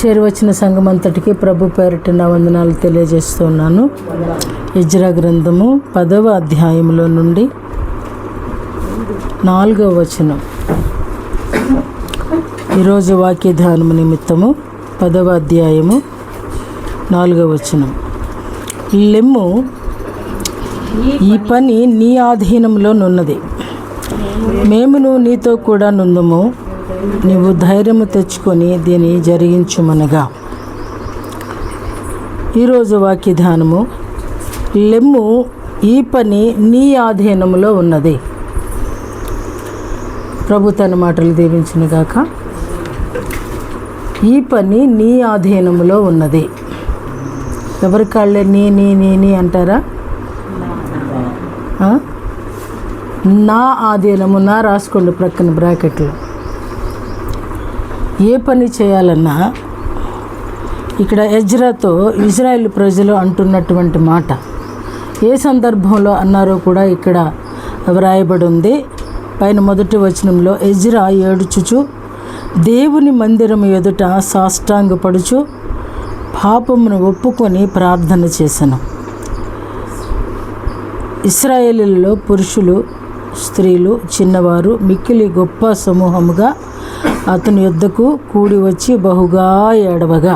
చేరువచ్చిన సంఘం అంతటికి ప్రభు పేరిట నా వందనాలు తెలియజేస్తున్నాను. ఎజ్రా గ్రంథము 10వ అధ్యాయంలో నుండి 4వ వచనం. ఈరోజు వాక్య ధ్యానము నిమిత్తము 10వ అధ్యాయము 4వ వచనం. లెమ్ము, ఈ పని నీ ఆధీనంలో నున్నది, మేమును నీతో కూడా నుందుము, నీవు ధైర్యము తెచ్చుకొని దీన్ని జరిగించుమనగా. ఈరోజు వాక్య ధ్యానము, లెమ్ము, ఈ పని నీ ఆధీనంలో ఉన్నది. ప్రభు తన మాటలు దీవించునుగాక. ఈ పని నీ ఆధీనంలో ఉన్నది. ఎవరి కాళ్ళే నీ నీ నీ నీ అంటారా? నా ఆధీనము, నా రాసుకోండి ప్రక్కన బ్రాకెట్లో. ఏ పని చేయాలన్నా ఇక్కడ ఎజ్రాతో ఇజ్రాయేల్ ప్రజలు అంటున్నటువంటి మాట ఏ సందర్భంలో అన్నారో కూడా ఇక్కడ వ్రాయబడి ఉంది. పైన మొదటి వచనంలో, ఎజ్రా ఏడుచుచు దేవుని మందిరం ఎదుట సాష్టాంగపడుచు పాపమును ఒప్పుకొని ప్రార్థన చేసెను. ఇశ్రాయేలీయులలో పురుషులు, స్త్రీలు, చిన్నవారు మిక్కిలి గొప్ప సమూహముగా అతని యొద్దకు కూడి వచ్చి బహుగా ఏడవగా.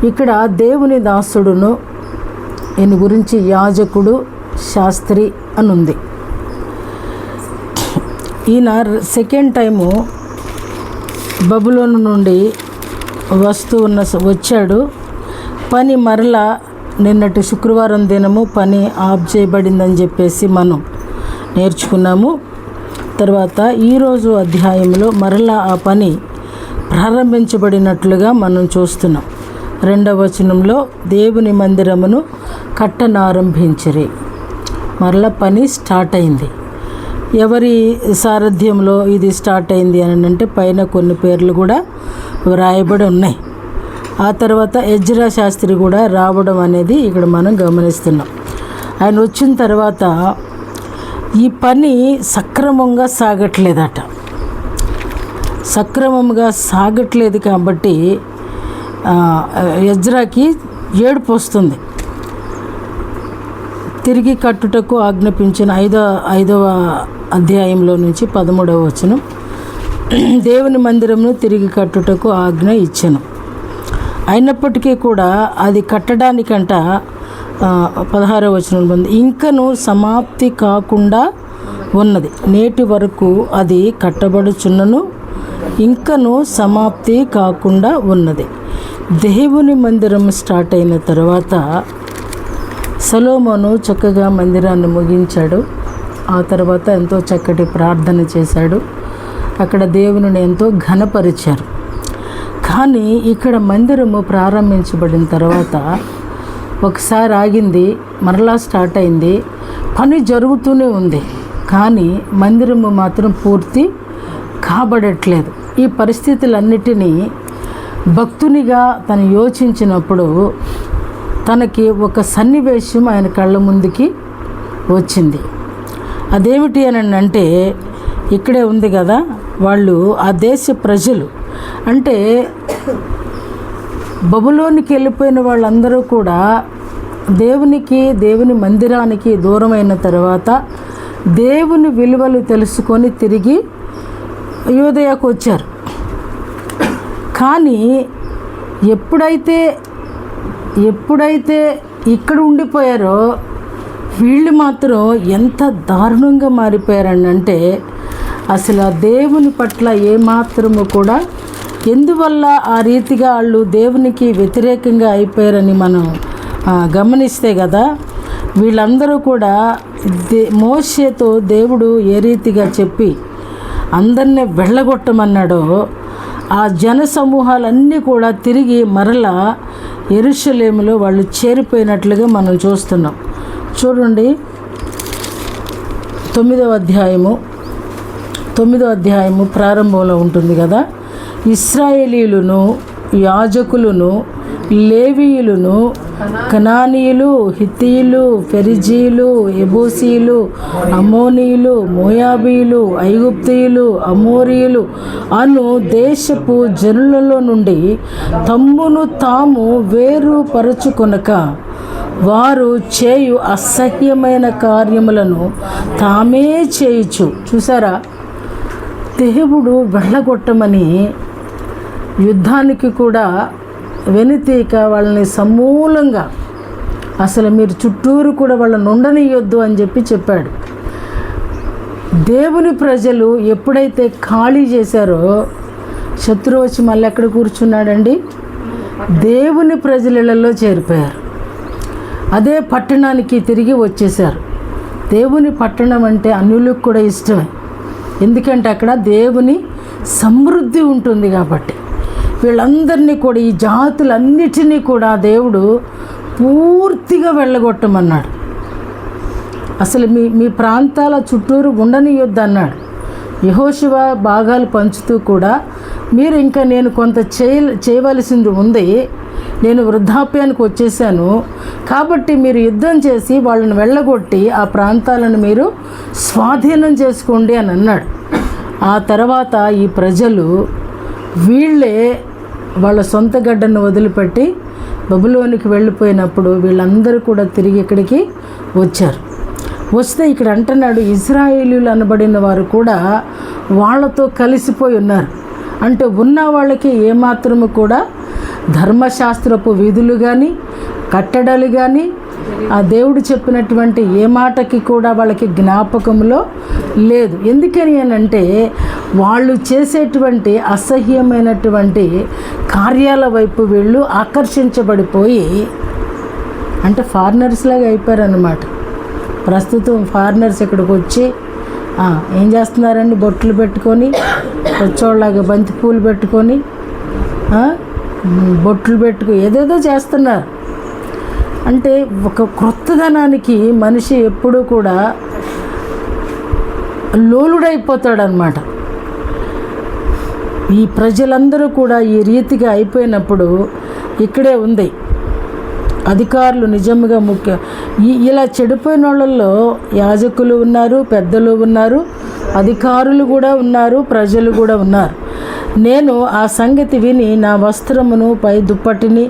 ఇక్కడ దేవుని దాసుడును, ఈయన గురించి యాజకుడు, శాస్త్రి అని ఉంది. ఈయన సెకండ్ టైము బబులోను నుండి వచ్చాడు. పని మరలా నిన్నటి శుక్రవారం దినము పని ఆఫ్ చేయబడిందని చెప్పేసి మనం నేర్చుకున్నాము. తర్వాత ఈరోజు అధ్యాయంలో మరలా ఆ పని ప్రారంభించబడినట్లుగా మనం చూస్తున్నాం. 2వ వచనంలో, దేవుని మందిరమును కట్టనారంభించిరి. మరలా పని స్టార్ట్ అయింది. ఎవరి సారథ్యంలో ఇది స్టార్ట్ అయింది అని అంటే పైన కొన్ని పేర్లు కూడా వ్రాయబడి ఉన్నాయి. ఆ తర్వాత ఎజ్రా శాస్త్రి కూడా రావడం అనేది ఇక్కడ మనం గమనిస్తున్నాం. ఆయన వచ్చిన తర్వాత ఈ పని సక్రమంగా సాగట్లేదట. సక్రమంగా సాగట్లేదు కాబట్టి ఎజ్రాకి ఏడుపు వస్తుంది. తిరిగి కట్టుటకు ఆజ్ఞాపించిన 5వ అధ్యాయంలో నుంచి 13వ వచనం, దేవుని మందిరమును తిరిగి కట్టుటకు ఆజ్ఞ ఇచ్చెను. అయినప్పటికీ కూడా అది కట్టడానికంట 16వ వచనం ఉంది, ఇంకను సమాప్తి కాకుండా ఉన్నది, నేటి వరకు అది కట్టబడుచున్నను, ఇంకను సమాప్తి కాకుండా ఉన్నది. దేవుని మందిరం స్టార్ట్ అయిన తర్వాత సొలొమోను చక్కగా మందిరాన్ని ముగించాడు. ఆ తర్వాత ఎంతో చక్కటి ప్రార్థన చేశాడు. అక్కడ దేవుని ఎంతో ఘనపరిచారు. కానీ ఇక్కడ మందిరము ప్రారంభించబడిన తర్వాత ఒకసారి ఆగింది, మరలా స్టార్ట్ అయింది. పని జరుగుతూనే ఉంది, కానీ మందిరము మాత్రం పూర్తి కాబడట్లేదు. ఈ పరిస్థితులన్నిటినీ భక్తునిగా తను యోచించినప్పుడు తనకి ఒక సన్నివేశం ఆయన కళ్ళ ముందుకి వచ్చింది. అదేమిటి అని అంటే, ఇక్కడే ఉంది కదా, వాళ్ళు ఆ దేశ ప్రజలు అంటే బబులోనికి వెళ్ళిపోయిన వాళ్ళందరూ కూడా దేవుని మందిరానికి దూరమైన తర్వాత దేవుని విలువలు తెలుసుకొని తిరిగి యూదయకు వచ్చారు. కానీ ఎప్పుడైతే ఇక్కడ ఉండిపోయారో వీళ్ళు మాత్రం ఎంత దారుణంగా మారిపోయారనంటే, అసలు ఆ దేవుని పట్ల ఏమాత్రము కూడా, ఎందువల్ల ఆ రీతిగా వాళ్ళు దేవునికి వ్యతిరేకంగా అయిపోయారని మనం గమనిస్తే కదా, వీళ్ళందరూ కూడా మోషేతో దేవుడు ఏ రీతిగా చెప్పి అందరినీ వెళ్ళగొట్టమన్నాడో ఆ జన సమూహాలన్నీ కూడా తిరిగి మరలా యెరూషలేములో వాళ్ళు చేరిపోయినట్లుగా మనం చూస్తున్నాం. చూడండి, 9వ అధ్యాయము ప్రారంభంలో ఉంటుంది కదా, ఇశ్రాయేలీయులను, యాజకులను, లేవీయులను కనానీయులు, హిత్తీయులు, పెరిజీలు, ఎబూసీలు, అమ్మోనీయులు, మోయాబీయులు, ఐగుప్తీయులు, అమోరీయులు అను దేశపు జనులలో నుండి తమ్మును తాము వేరుపరచుకొనక వారు చేయు అసహ్యమైన కార్యములను తామే చేయుచు. చూసారా, దేవుడు వెళ్ళగొట్టమని యుద్ధానికి కూడా వెనుతీక వాళ్ళని సమూలంగా అసలు మీరు చుట్టూరు కూడా వాళ్ళని ఉండనియొద్దు అని చెప్పాడు. దేవుని ప్రజలు ఎప్పుడైతే ఖాళీ చేశారో శత్రువు వచ్చి మళ్ళీ ఎక్కడ కూర్చున్నాడండి? దేవుని ప్రజలలో చేరిపోయారు. అదే పట్టణానికి తిరిగి వచ్చేసారు. దేవుని పట్టణం అంటే అన్యులకు కూడా ఇష్టమే, ఎందుకంటే అక్కడ దేవుని సమృద్ధి ఉంటుంది కాబట్టి. వీళ్ళందరినీ కూడా, ఈ జాతులన్నిటినీ కూడా దేవుడు పూర్తిగా వెళ్ళగొట్టమన్నాడు. అసలు మీ ప్రాంతాల చుట్టూరు ఉండనియొద్దు అన్నాడు. యెహోషువ భాగాలు పంచుతూ కూడా మీరు ఇంకా నేను కొంత చేయవలసింది ఉంది, నేను వృద్ధాప్యానికి వచ్చేసాను కాబట్టి మీరు యుద్ధం చేసి వాళ్ళని వెళ్ళగొట్టి ఆ ప్రాంతాలను మీరు స్వాధీనం చేసుకోండి అని అన్నాడు. ఆ తర్వాత ఈ ప్రజలు వీళ్ళే వాళ్ళ సొంత గడ్డను వదిలిపెట్టి బబులోనికి వెళ్ళిపోయినప్పుడు వీళ్ళందరూ కూడా తిరిగి ఇక్కడికి వచ్చారు. వస్తే ఇక్కడ అంటున్నాడు, ఇశ్రాయేలీయులు అనబడిన వారు కూడా వాళ్ళతో కలిసిపోయి ఉన్నారు. అంటే ఉన్న వాళ్ళకి ఏమాత్రము కూడా ధర్మశాస్త్రపు విధులు కానీ కట్టడలు కానీ ఆ దేవుడు చెప్పినటువంటి ఏ మాటకి కూడా వాళ్ళకి జ్ఞాపకంలో లేదు. ఎందుకని అంటే వాళ్ళు చేసేటువంటి అసహ్యమైనటువంటి కార్యాల వైపు వీళ్ళు ఆకర్షించబడిపోయి, అంటే ఫారినర్స్ లాగా అయిపోయారన్నమాట. ప్రస్తుతం ఫారినర్స్ ఇక్కడికి వచ్చి ఏం చేస్తున్నారండి? బొట్లు పెట్టుకొని, వచ్చోళ్ళలాగా బంతిపూలు పెట్టుకొని, బొట్లు పెట్టుకుని ఏదేదో చేస్తున్నారు. అంటే ఒక క్రొత్తదనానికి మనిషి ఎప్పుడూ కూడా లోలుడైపోతాడనమాట. ఈ ప్రజలందరూ కూడా ఈ రీతిగా అయిపోయినప్పుడు ఇక్కడే ఉంది అధికారులు నిజంగా ముఖ్యం. ఇలా చెడిపోయిన వాళ్ళల్లో యాజకులు ఉన్నారు, పెద్దలు ఉన్నారు, అధికారులు కూడా ఉన్నారు, ప్రజలు కూడా ఉన్నారు. నేను ఆ సంగతి విని నా వస్త్రమును పై దుప్పటిని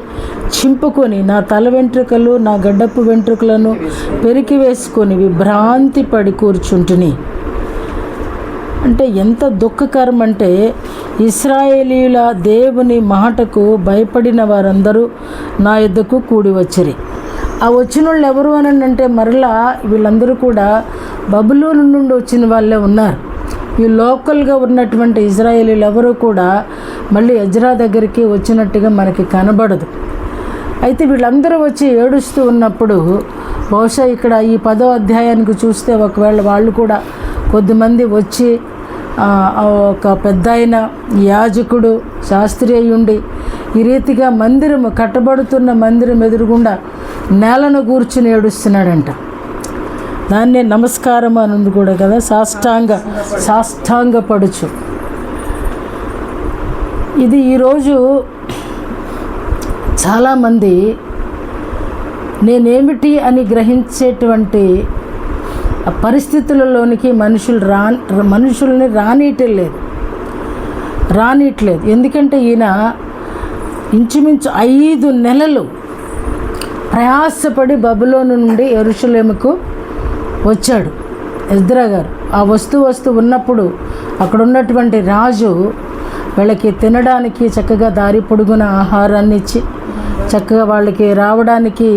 చింపుకొని నా తల వెంట్రుకలు నా గడ్డపు వెంట్రుకలను పెరికి వేసుకొని విభ్రాంతి పడి కూర్చుంటుని. అంటే ఎంత దుఃఖకరం అంటే ఇశ్రాయేలీయుల దేవుని మాటకు భయపడిన వారందరూ నా యొద్దకు కూడి వచ్చిరి. ఆ వచ్చిన వాళ్ళు ఎవరు అని అంటే మరలా వీళ్ళందరూ కూడా బబులోను నుండి వచ్చిన వాళ్ళే ఉన్నారు. ఈ లోకల్గా ఉన్నటువంటి ఇజ్రాయేలీలు ఎవరు కూడా మళ్ళీ ఎజ్రా దగ్గరికి వచ్చినట్టుగా మనకి కనబడదు. అయితే వీళ్ళందరూ వచ్చి ఏడుస్తూ ఉన్నప్పుడు బహుశా ఇక్కడ ఈ 10వ అధ్యాయానికి చూస్తే ఒకవేళ వాళ్ళు కూడా కొద్దిమంది వచ్చి ఒక పెద్ద ఆయన యాజకుడు శాస్త్రి అయ్యుండి ఈ రీతిగా మందిరం కట్టబడుతున్న మందిరం ఎదురుగుండా నేలను కూర్చుని ఏడుస్తున్నాడంట. దాన్నే నమస్కారం అని ఉంది కూడా కదా, సాష్టాంగ పడుచు. ఇది ఈరోజు చాలామంది నేనేమిటి అని గ్రహించేటువంటి పరిస్థితులలోనికి మనుషుల్ని రానియట్లేదు. ఎందుకంటే ఈయన ఇంచుమించు 5 నెలలు ప్రయాసపడి బబులోను నుండి యెరూషలేముకు వచ్చాడు ఎజ్రా గారు. ఆ వస్తు ఉన్నప్పుడు అక్కడ ఉన్నటువంటి రాజు వీళ్ళకి తినడానికి చక్కగా దారి పొడుగున ఆహారాన్ని ఇచ్చి చక్కగా వాళ్ళకి రావడానికి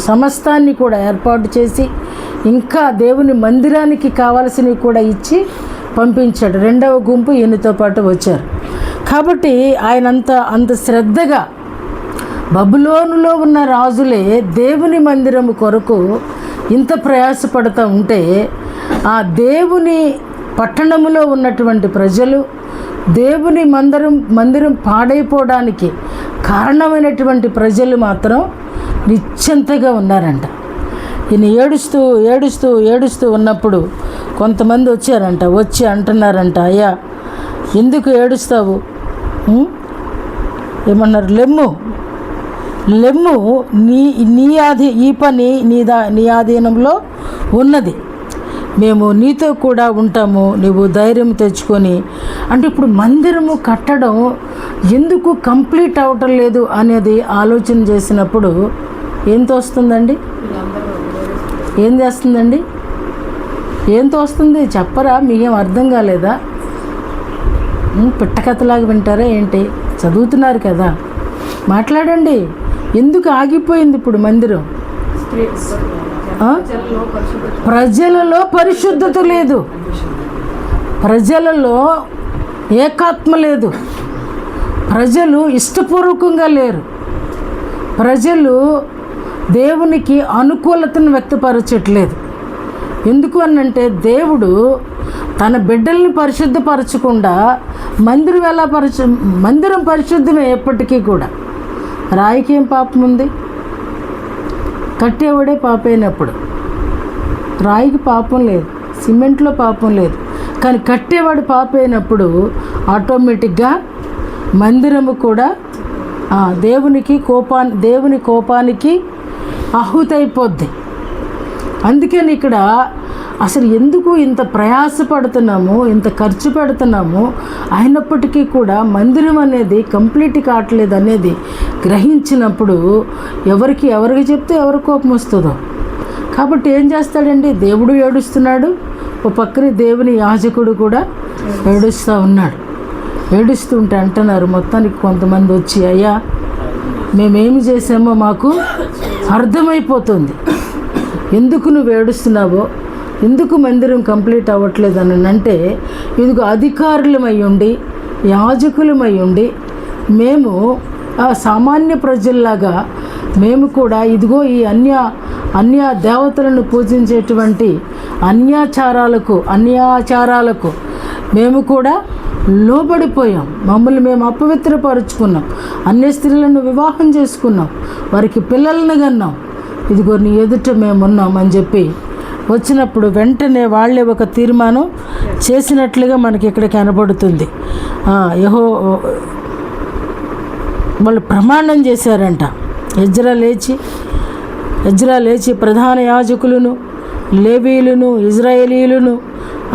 సమస్తాన్ని కూడా ఏర్పాటు చేసి ఇంకా దేవుని మందిరానికి కావాల్సినవి కూడా ఇచ్చి పంపించాడు. 2వ గుంపు ఈయనతో పాటు వచ్చారు. కాబట్టి ఆయన అంత శ్రద్ధగా బబులోనులో ఉన్న రాజులే దేవుని మందిరము కొరకు ఇంత ప్రయాసపడుతూ ఉంటే ఆ దేవుని పట్టణములో ఉన్నటువంటి ప్రజలు దేవుని మందిరం పాడైపోవడానికి కారణమైనటువంటి ప్రజలు మాత్రం నిశ్చింతగా ఉన్నారంట. ఈయన ఏడుస్తూ ఉన్నప్పుడు కొంతమంది వచ్చారంట. వచ్చి అంటున్నారంట, అయ్యా ఎందుకు ఏడుస్తావు? ఏమన్నారు? లెమ్ము, లెమ్ము, ఈ పని నీ ఆధీనంలో ఉన్నది, మేము నీతో కూడా ఉంటాము, నువ్వు ధైర్యం తెచ్చుకొని. అంటే ఇప్పుడు మందిరము కట్టడం ఎందుకు కంప్లీట్ అవ్వటం లేదు అనేది ఆలోచన చేసినప్పుడు ఏం తోస్తుందండి? ఏం చేస్తుందండి? ఏం తోస్తుంది చెప్పరా? మీకేం అర్థం కాలేదా? పిట్టకథలాగా వింటారా ఏంటి? చదువుతున్నారు కదా, మాట్లాడండి. ఎందుకు ఆగిపోయింది ఇప్పుడు మందిరం? ప్రజలలో పరిశుద్ధత లేదు, ప్రజలలో ఏకాత్మ లేదు, ప్రజలు ఇష్టపూర్వకంగా లేరు, ప్రజలు దేవునికి అనుకూలతను వ్యక్తపరచట్లేదు. ఎందుకు అనంటే దేవుడు తన బిడ్డల్ని పరిశుద్ధపరచకుండా మందిరం పరిశుద్ధమే ఎప్పటికీ కూడా. రాయికి ఏం పాపం ఉంది? కట్టేవాడే పాపైనప్పుడు. రాయికి పాపం లేదు, సిమెంట్లో పాపం లేదు, కానీ కట్టేవాడు పాపైనప్పుడు ఆటోమేటిక్గా మందిరము కూడా దేవుని కోపానికి ఆహుతైపోద్ది. అందుకని ఇక్కడ అసలు ఎందుకు ఇంత ప్రయాసపడుతున్నాము, ఇంత ఖర్చు పెడుతున్నాము, అయినప్పటికీ కూడా మందిరం అనేది కంప్లీట్ కావట్లేదు అనేది గ్రహించినప్పుడు ఎవరికి చెప్తే ఎవరి కోపం వస్తుందో. కాబట్టి ఏం చేస్తాడండి? దేవుడు ఏడుస్తున్నాడు, ఓ పక్కన దేవుని యాజకుడు కూడా ఏడుస్తూ ఉన్నాడు. ఏడుస్తుంటే అంటున్నారు మొత్తానికి కొంతమంది వచ్చి, అయ్యా మేమేమి చేసామో మాకు అర్థమైపోతుంది, ఎందుకు నువ్వు ఏడుస్తున్నావో, ఎందుకు మందిరం కంప్లీట్ అవ్వట్లేదు అని అంటే, ఇదిగో అధికారులమై ఉండి యాజకులమై ఉండి మేము సామాన్య ప్రజల్లాగా మేము కూడా ఇదిగో ఈ అన్య దేవతలను పూజించేటువంటి అన్యాచారాలకు మేము కూడా లోబడిపోయాం, మమ్మల్ని మేము అపవిత్రపరుచుకున్నాం, అన్య స్త్రీలను వివాహం చేసుకున్నాం, వారికి పిల్లలను కన్నాం, ఇదిగో నీ ఎదుట మేమున్నాం అని చెప్పి వచ్చినప్పుడు వెంటనే వాళ్ళే ఒక తీర్మానం చేసినట్లుగా మనకి ఇక్కడ కనబడుతుంది. వాళ్ళు ప్రమాణం చేశారంట. ఎజ్రా లేచి ప్రధాన యాజకులను, లేవీయులను, ఇజ్రాయేలీయులను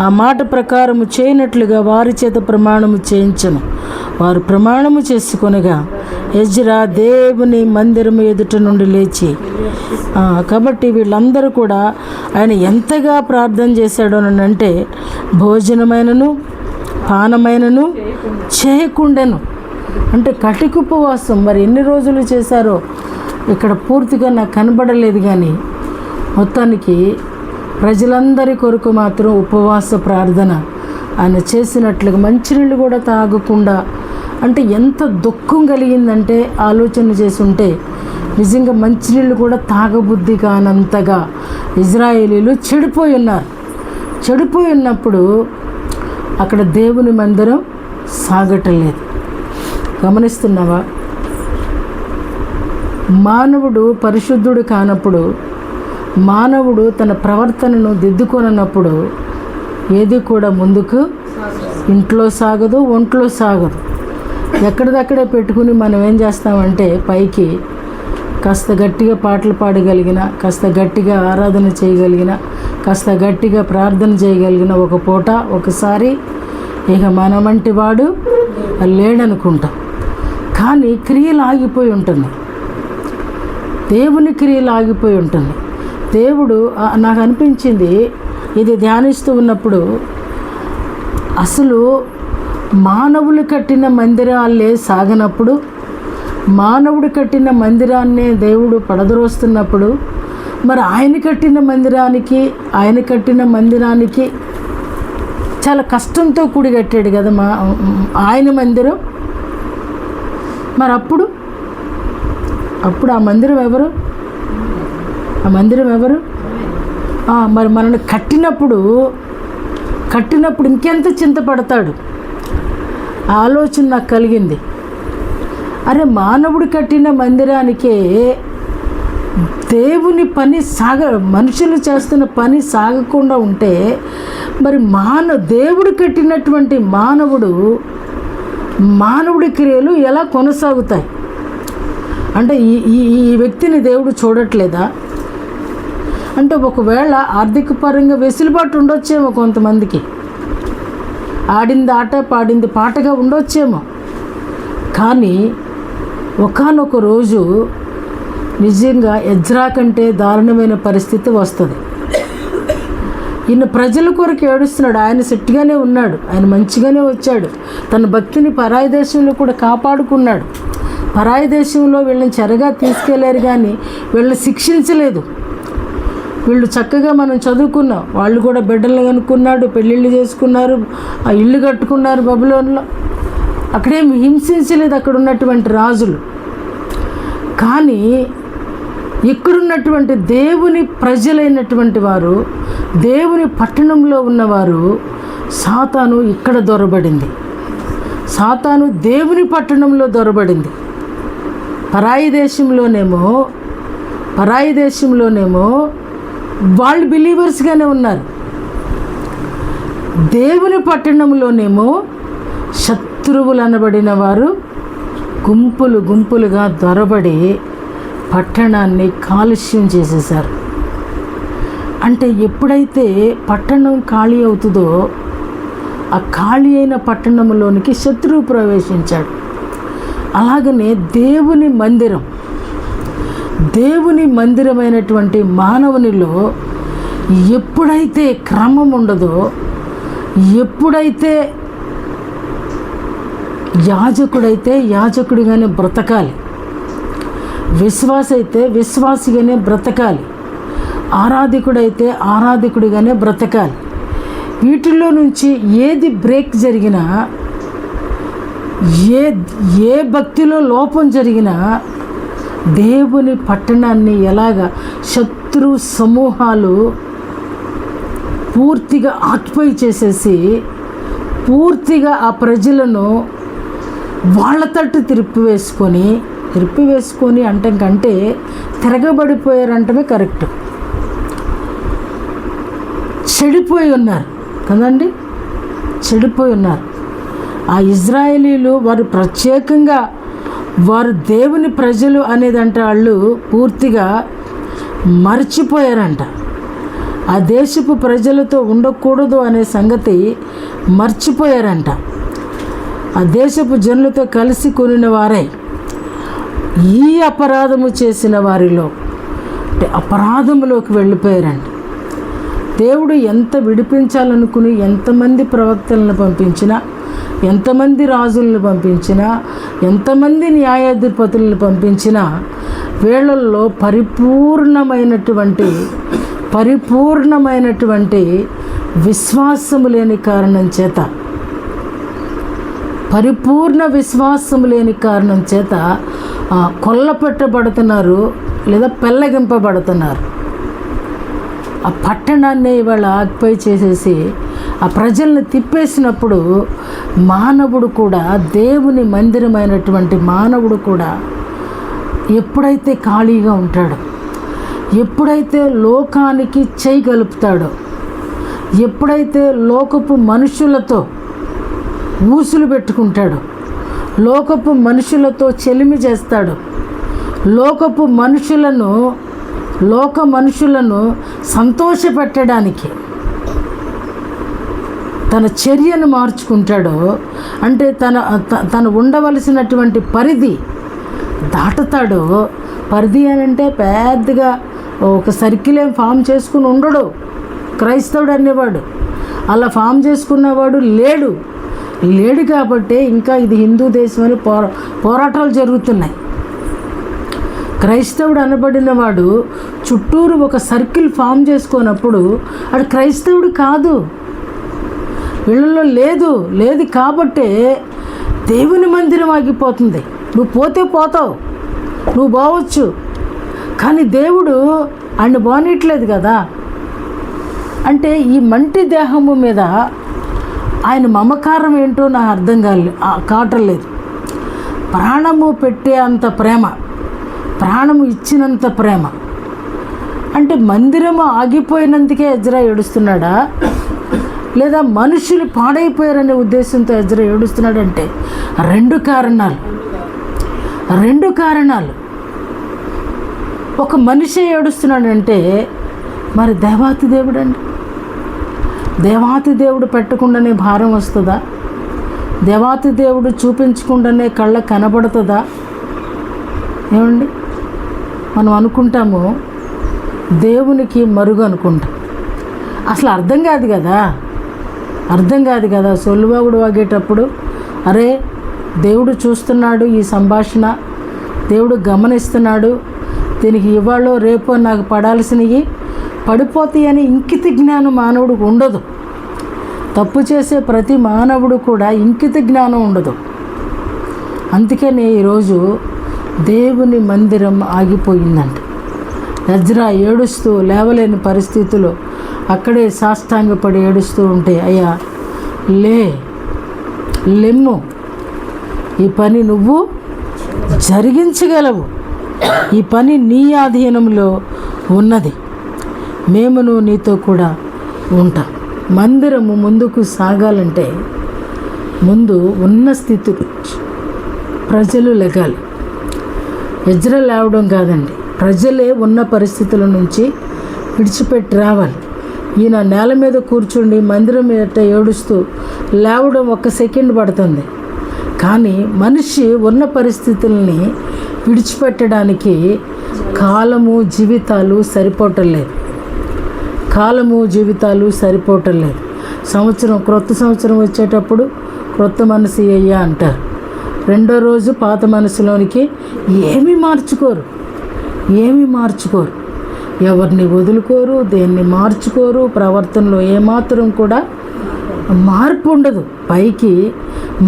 ఆ మాట ప్రకారము చేయనట్లుగా వారి చేత ప్రమాణము చేయించను. వారు ప్రమాణము చేసుకొనగా ఎజ్రా దేవుని మందిరము ఎదుట నుండి లేచి, కాబట్టి వీళ్ళందరూ కూడా ఆయన ఎంతగా ప్రార్థన చేశాడు అని అంటే, భోజనమైనను పానమైనను చేయకుండాను. అంటే కటిక ఉపవాసం మరి ఎన్ని రోజులు చేశారో ఇక్కడ పూర్తిగా నాకు కనబడలేదు, కానీ మొత్తానికి ప్రజలందరి కొరకు మాత్రం ఉపవాస ప్రార్థన ఆయన చేసినట్లుగా మంచినీళ్ళు కూడా తాగకుండా. అంటే ఎంత దుఃఖం కలిగిందంటే ఆలోచన చేసి ఉంటే నిజంగా మంచినీళ్ళు కూడా తాగబుద్ధి కానంతగా ఇజ్రాయేలీలు చెడిపోయి ఉన్నప్పుడు అక్కడ దేవుని మందిరం సాగటం లేదు. గమనిస్తున్నావా? మానవుడు పరిశుద్ధుడు కానప్పుడు, మానవుడు తన ప్రవర్తనను దిద్దుకొనప్పుడు ఏది కూడా ముందుకు ఇంట్లో సాగదు, ఒంట్లో సాగదు. ఎక్కడిదక్కడే పెట్టుకుని మనం ఏం చేస్తామంటే పైకి కాస్త గట్టిగా పాటలు పాడగలిగిన, కాస్త గట్టిగా ఆరాధన చేయగలిగిన, కాస్త గట్టిగా ప్రార్థన చేయగలిగిన ఒక పూట ఒకసారి ఇక మనమంటి వాడు లేడనుకుంటాం. కానీ క్రియలు ఆగిపోయి ఉంటుంది, దేవుని క్రియలు ఆగిపోయి ఉంటుంది. దేవుడు నాకు అనిపించింది ఇది ధ్యానిస్తూ ఉన్నప్పుడు, అసలు మానవులు కట్టిన మందిరాలే సాగనప్పుడు, మానవుడు కట్టిన మందిరాన్నే దేవుడు పడద్రోస్తున్నప్పుడు, మరి ఆయన కట్టిన మందిరానికి చాలా కష్టంతో కూడి కట్టాడు కదా ఆయన మందిరం. మరి అప్పుడు ఆ మందిరం ఎవరు? మరి మనల్ని కట్టినప్పుడు ఇంకెంత చింతపడతాడు. ఆలోచన నాకు కలిగింది. అరే మానవుడు కట్టిన మందిరానికే దేవుని పని మనుషులు చేస్తున్న పని సాగకుండా ఉంటే మరి దేవుడు కట్టినటువంటి మానవుడి క్రియలు ఎలా కొనసాగుతాయి? అంటే ఈ వ్యక్తిని దేవుడు చూడట్లేదా? అంటే ఒకవేళ ఆర్థిక పరంగా వెసులుబాటు ఉండొచ్చేమో, కొంతమందికి ఆడింది ఆట పాడింది పాటగా ఉండొచ్చేమో. కానీ ఒకానొక రోజు నిజంగా ఎజ్రా కంటే దారుణమైన పరిస్థితి వస్తుంది. ఈయన ప్రజల కొరకు ఏడుస్తున్నాడు. ఆయన సెట్గానే ఉన్నాడు, ఆయన మంచిగానే వచ్చాడు, తన భక్తిని పరాయి దేశంలో కూడా కాపాడుకున్నాడు. పరాయి దేశంలో వీళ్ళని చెరగా తీసుకెళ్లారు, కానీ వీళ్ళని శిక్షించలేదు. వీళ్ళు చక్కగా మనం చదువుకున్నాం, వాళ్ళు కూడా బిడ్డలు కనుక్కున్నాడు, పెళ్ళిళ్ళు చేసుకున్నారు, ఆ ఇల్లు కట్టుకున్నారు బబులోన్లో. అక్కడేమి హింసించలేదు అక్కడ ఉన్నటువంటి రాజులు. కానీ ఇక్కడున్నటువంటి దేవుని ప్రజలైనటువంటి వారు, దేవుని పట్టణంలో ఉన్నవారు, సాతాను ఇక్కడ దొరబడింది. సాతాను దేవుని పట్టణంలో దొరబడింది. పరాయి దేశంలోనేమో వాళ్ళు బిలీవర్స్గానే ఉన్నారు. దేవుని పట్టణంలోనేమో శత్రువులు అనబడిన వారు గుంపులు గుంపులుగా దొరబడి పట్టణాన్ని కాలుష్యం చేసేశారు. అంటే ఎప్పుడైతే పట్టణం ఖాళీ అవుతుందో, ఆ ఖాళీ అయిన పట్టణంలోనికి శత్రువు ప్రవేశించాడు. అలాగనే దేవుని మందిరమైనటువంటి మానవునిలో ఎప్పుడైతే క్రమం ఉండదో, ఎప్పుడైతే యాజకుడిగానే బ్రతకాలి, విశ్వాస అయితే విశ్వాసిగానే బ్రతకాలి, ఆరాధికుడైతే ఆరాధికుడిగానే బ్రతకాలి. వీటిల్లో నుంచి ఏది బ్రేక్ జరిగినా, ఏ భక్తిలో లోపం జరిగినా, దేవుని పట్టణాన్ని ఎలాగ శత్రు సమూహాలు పూర్తిగా ఆక్యుపై చేసేసి పూర్తిగా ఆ ప్రజలను వాళ్ళ తట్టు తిరిపివేసుకొని అంటంకంటే తిరగబడిపోయారంటమే కరెక్ట్. చెడిపోయి ఉన్నారు కదండి, చెడిపోయి ఉన్నారు. ఆ ఇజ్రాయేలీలు వారు ప్రత్యేకంగా వారు దేవుని ప్రజలు అనేదంట వాళ్ళు పూర్తిగా మర్చిపోయారంట. ఆ దేశపు ప్రజలతో ఉండకూడదు అనే సంగతి మర్చిపోయారంట. ఆ దేశపు జనులతో కలిసి కొనిన వారే ఈ అపరాధము చేసిన వారిలో అంటే అపరాధములోకి వెళ్ళిపోయారంట. దేవుడు ఎంత విడిపించాలనుకుని ఎంతమంది ప్రవక్తలను పంపించినా, ఎంతమంది రాజులను పంపించినా, ఎంతమంది న్యాయాధిపతులను పంపించినా, వీళ్ళల్లో పరిపూర్ణమైనటువంటి విశ్వాసము లేని కారణం చేత, పరిపూర్ణ విశ్వాసము లేని కారణం చేత కొల్లపెట్టబడుతున్నారు లేదా పెళ్ళగింపబడుతున్నారు. ఆ పట్టణాన్ని ఇవాళ ఆక్యుపై చేసేసి ఆ ప్రజల్ని తిప్పేసినప్పుడు మానవుడు కూడా, దేవుని మందిరమైనటువంటి మానవుడు కూడా ఎప్పుడైతే ఖాళీగా ఉంటాడో, ఎప్పుడైతే లోకానికి చేయగలుపుతాడో, ఎప్పుడైతే లోకపు మనుషులతో ఊసులు పెట్టుకుంటాడో, లోకపు మనుషులతో చెలిమి చేస్తాడో, లోక మనుషులను సంతోషపెట్టడానికి తన చర్యను మార్చుకుంటాడో, అంటే తన ఉండవలసినటువంటి పరిధి దాటుతాడో. పరిధి అని అంటే పెద్దగా ఒక సర్కిల్ ఏం ఫామ్ చేసుకుని ఉండడు క్రైస్తవుడు అనేవాడు. అలా ఫామ్ చేసుకున్నవాడు లేడు కాబట్టి ఇంకా ఇది హిందూ దేశం అని పోరాటాలు జరుగుతున్నాయి. క్రైస్తవుడు అనబడిన వాడు చుట్టూరు ఒక సర్కిల్ ఫామ్ చేసుకున్నప్పుడు అది క్రైస్తవుడు కాదు. వీళ్ళలో లేదు కాబట్టే దేవుని మందిరం ఆగిపోతుంది. నువ్వు పోతే పోతావు, నువ్వు పోవచ్చు, కానీ దేవుడు ఆయన బానిట్లేదు కదా. అంటే ఈ మంటి దేహము మీద ఆయన మమకారం ఏంటో నాకు అర్థం కావట్లేదు. ప్రాణము పెట్టే అంత ప్రేమ, ప్రాణము ఇచ్చినంత ప్రేమ. అంటే మందిరము ఆగిపోయినందుకే ఎజ్రా ఏడుస్తున్నాడా, లేదా మనుషులు పాడైపోయారనే ఉద్దేశంతో ఎజ్రా ఏడుస్తున్నాడంటే రెండు కారణాలు. ఒక మనిషి ఏడుస్తున్నాడంటే మరి దేవాతి దేవుడు అండి, దేవాతి దేవుడు పెట్టకుండానే భారం వస్తుందా? దేవాతి దేవుడు చూపించకుండానే కళ్ళ కనబడుతుందా? ఏమండి, మనం అనుకుంటాము దేవునికి మరుగు అనుకుంటాం. అసలు అర్థం కాదు కదా. సొల్లువాగుడు వాగేటప్పుడు అరే దేవుడు చూస్తున్నాడు, ఈ సంభాషణ దేవుడు గమనిస్తున్నాడు, దీనికి ఇవాళ రేపో నాకు పడాల్సినవి పడిపోతాయి అని ఇంకిత జ్ఞానం మానవుడికి ఉండదు. తప్పు చేసే ప్రతి మానవుడు కూడా ఇంకిత జ్ఞానం ఉండదు. అందుకనే ఈరోజు దేవుని మందిరం ఆగిపోయిందంట. ఎజ్రా ఏడుస్తూ లేవలేని పరిస్థితుల్లో అక్కడే సాష్టాంగపడి ఏడుస్తూ ఉంటే, అయ్యా లెమ్ము, ఈ పని నువ్వు జరిగించగలవు, ఈ పని నీ ఆధీనంలో ఉన్నది, మేమును నీతో కూడా ఉంటాం. మందిరము ముందుకు సాగాలంటే ముందు ఉన్న స్థితిలో ప్రజలు లెగాలి. ఎజ్రా లేవడం కాదండి, ప్రజలే ఉన్న పరిస్థితుల నుంచి విడిచిపెట్టి రావాలి. ఈయన నేల మీద కూర్చుండి మందిరం ఎట్ట ఏడుస్తూ లేవడం 1 సెకండ్ పడుతుంది. కానీ మనిషి ఉన్న పరిస్థితుల్ని విడిచిపెట్టడానికి కాలము జీవితాలు సరిపోవటం లేదు. క్రొత్త సంవత్సరం వచ్చేటప్పుడు క్రొత్త మనసు అయ్యా అంటారు. రెండో రోజు పాత మనసులోనికి ఏమీ మార్చుకోరు, ఎవరిని వదులుకోరు, దేన్ని మార్చుకోరు, ప్రవర్తనలో ఏమాత్రం కూడా మార్పు ఉండదు. పైకి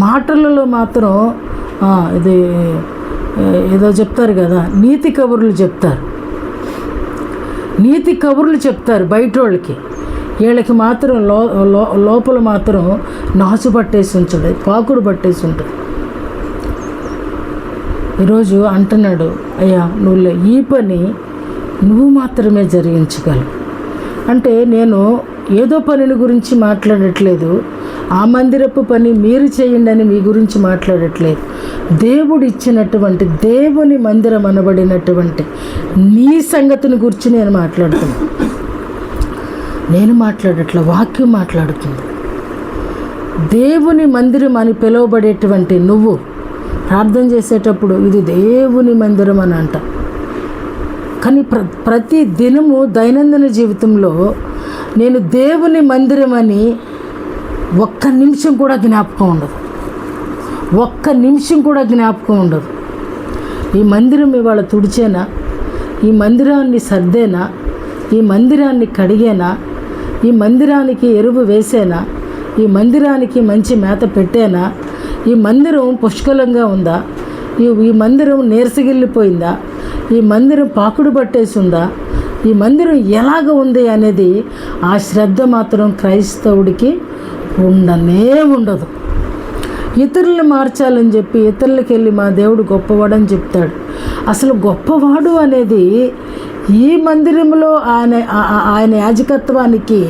మాటలలో మాత్రం ఇది ఏదో చెప్తారు కదా, నీతి కబుర్లు చెప్తారు బయట వాళ్ళకి, వీళ్ళకి మాత్రం లోపల మాత్రం నాసు పట్టేసి ఉంటుంది, పాకుడు పట్టేసి ఉంటుంది. ఈరోజు అంటున్నాడు, అయ్యా నువ్వు ఈ పని నువ్వు మాత్రమే జరిగించగలవు. అంటే నేను ఏదో పనిని గురించి మాట్లాడట్లేదు, ఆ మందిరపు పని మీరు చేయండి అని మీ గురించి మాట్లాడట్లేదు. దేవుడు ఇచ్చినటువంటి దేవుని మందిరం అనబడినటువంటి నీ సంగతిని గురించి నేను మాట్లాడట్లా, వాక్యం మాట్లాడుతుంది. దేవుని మందిరం అని పిలువబడేటువంటి నువ్వు ప్రార్థన చేసేటప్పుడు ఇది దేవుని మందిరం అని అంట. కానీ ప్రతి దినము దైనందిన జీవితంలో నేను దేవుని మందిరం అని 1 నిమిషం కూడా జ్ఞాపకం ఉండదు. ఈ మందిరం ఇవాళ తుడిచేనా, ఈ మందిరాన్ని సర్దేనా, ఈ మందిరాన్ని కడిగేనా, ఈ మందిరానికి ఎరువు వేసేనా, ఈ మందిరానికి మంచి మేత పెట్టేనా, ఈ మందిరం పుష్కలంగా ఉందా, ఈ మందిరం నీరసగిల్లిపోయిందా, ఈ మందిరం పాకుడు పట్టేసి ఉందా, ఈ మందిరం ఎలాగ ఉంది అనేది ఆ శ్రద్ధ మాత్రం క్రైస్తవుడికి ఉండదు. ఇతరులను మార్చాలని చెప్పి ఇతరులకు వెళ్ళి మా దేవుడు గొప్పవాడని చెప్తాడు. అసలు గొప్పవాడు అనేది ఈ మందిరంలో ఆయన యాజకత్వానికి